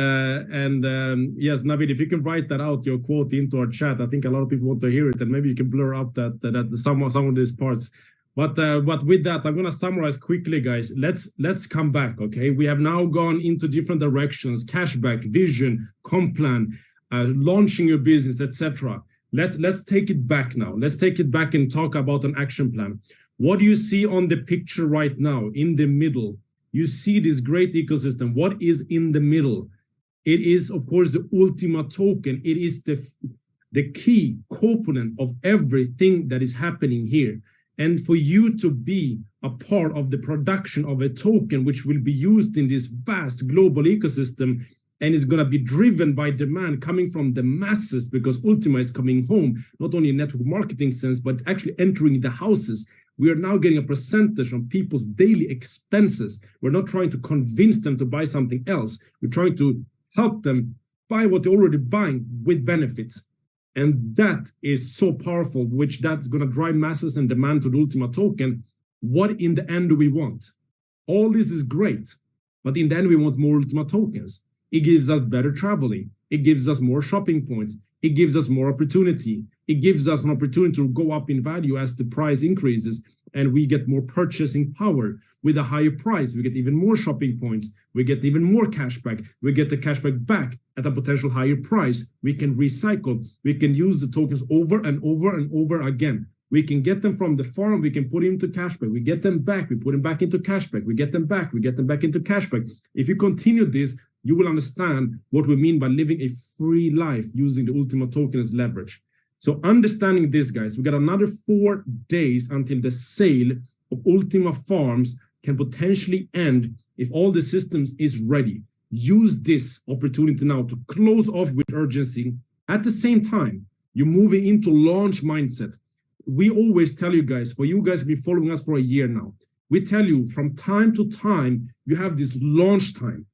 yes, Navid, if you can write that out, your quote into our chat, I think a lot of people want to hear it, and maybe you can blur up that some of these parts. But with that, I'm going to summarize quickly, guys. Let's come back, okay? We have now gone into different directions: cashback, vision, comp plan, launching your business, etc. Let's take it back now. Let's take it back and talk about an action plan. What do you see on the picture right now in the middle? You see this great ecosystem. What is in the middle? It is, of course, the Ultima token. It is the key component of everything that is happening here. And for you to be a part of the production of a token, which will be used in this vast global ecosystem, and is going to be driven by demand coming from the masses, because Ultima is coming home, not only in network marketing sense, but actually entering the houses. We are now getting a percentage on people's daily expenses. We're not trying to convince them to buy something else. We're trying to help them buy what they're already buying with benefits. And that is so powerful, which that's going to drive masses and demand to the Ultima token. What in the end do we want? All this is great, but in the end, we want more Ultima tokens. It gives us better traveling. It gives us more shopping points. It gives us more opportunity. It gives us an opportunity to go up in value as the price increases, and we get more purchasing power. With a higher price, we get even more shopping points. We get even more cashback. We get the cashback back at a potential higher price. We can recycle. We can use the tokens over and over and over again. We can get them from the farm. We can put them into cashback. We get them back. We put them back into cashback. We get them back. We get them back into cashback. If you continue this, you will understand what we mean by living a free life using the Ultima token as leverage. So understanding this, guys, we got another 4 days until the sale of Ultima Farms can potentially end if all the systems is ready. Use this opportunity now to close off with urgency. At the same time, you're moving into launch mindset. we always tell you guys, for you guys to be following us for a year now, we tell you from time to time, you have this launch time.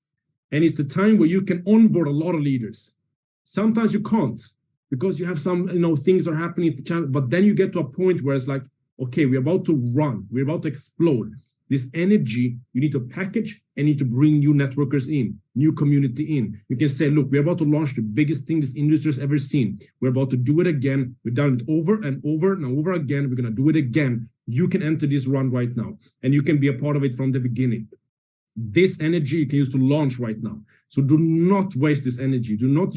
And it's the time where you can onboard a lot of leaders. Sometimes you can't because you have some, things are happening at the channel, but then you get to a point where it's like, okay, we're about to run, we're about to explode. This energy, you need to package and need to bring new networkers in, new community in. You can say, look, we're about to launch the biggest thing this industry has ever seen. We're about to do it again. We've done it over and over and over again. We're going to do it again. You can enter this run right now, and you can be a part of it from the beginning. This energy you can use to launch right now. So do not waste this energy. Do not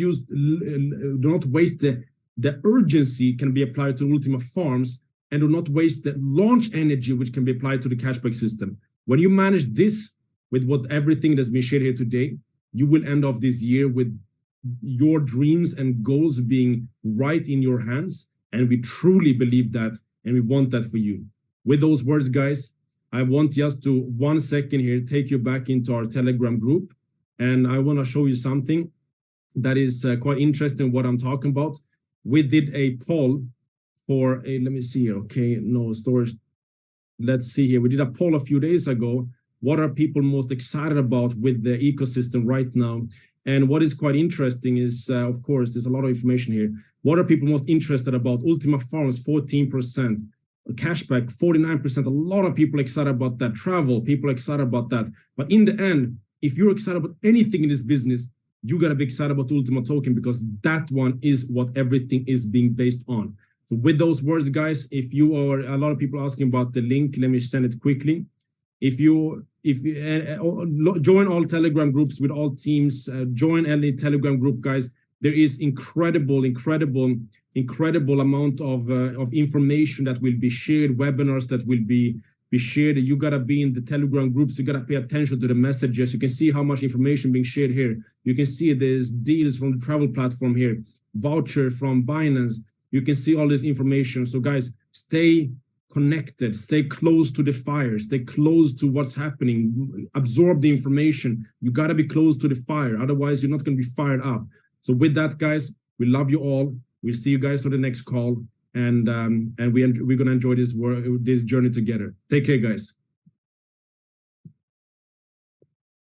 waste the urgency can be applied to Ultima Farms, and do not waste the launch energy, which can be applied to the Cashback system. When you manage this with everything that's been shared here today, you will end off this year with your dreams and goals being right in your hands. And we truly believe that, and we want that for you. With those words, guys, I want just to 1 second here, take you back into our Telegram group. And I want to show you something that is quite interesting what I'm talking about. We did a poll for a, let me see here, okay, no storage. Let's see here. We did a poll a few days ago. What are people most excited about with the ecosystem right now? And what is quite interesting is, of course, there's a lot of information here. What are people most interested about? Ultima Farms, 14%. Cashback, 49%. A lot of people excited about that. Travel, people excited about that. But in the end, if you're excited about anything in this business, you got to be excited about Ultima token, because that one is what everything is being based on. So with those words, guys, if you are, a lot of people asking about the link, let me send it quickly. If you join all Telegram groups with all teams, join any Telegram group, guys. There is incredible amount of information that will be shared, webinars that will be shared. You gotta be in the Telegram groups. You gotta pay attention to the messages. You can see how much information being shared here. You can see there's deals from the travel platform here, voucher from Binance. You can see all this information. So guys, stay connected, stay close to the fire, stay close to what's happening, absorb the information. You got to be close to the fire. Otherwise, you're not going to be fired up. So with that, guys, we love you all. We'll see you guys on the next call. And we're going to enjoy this journey together. Take care, guys.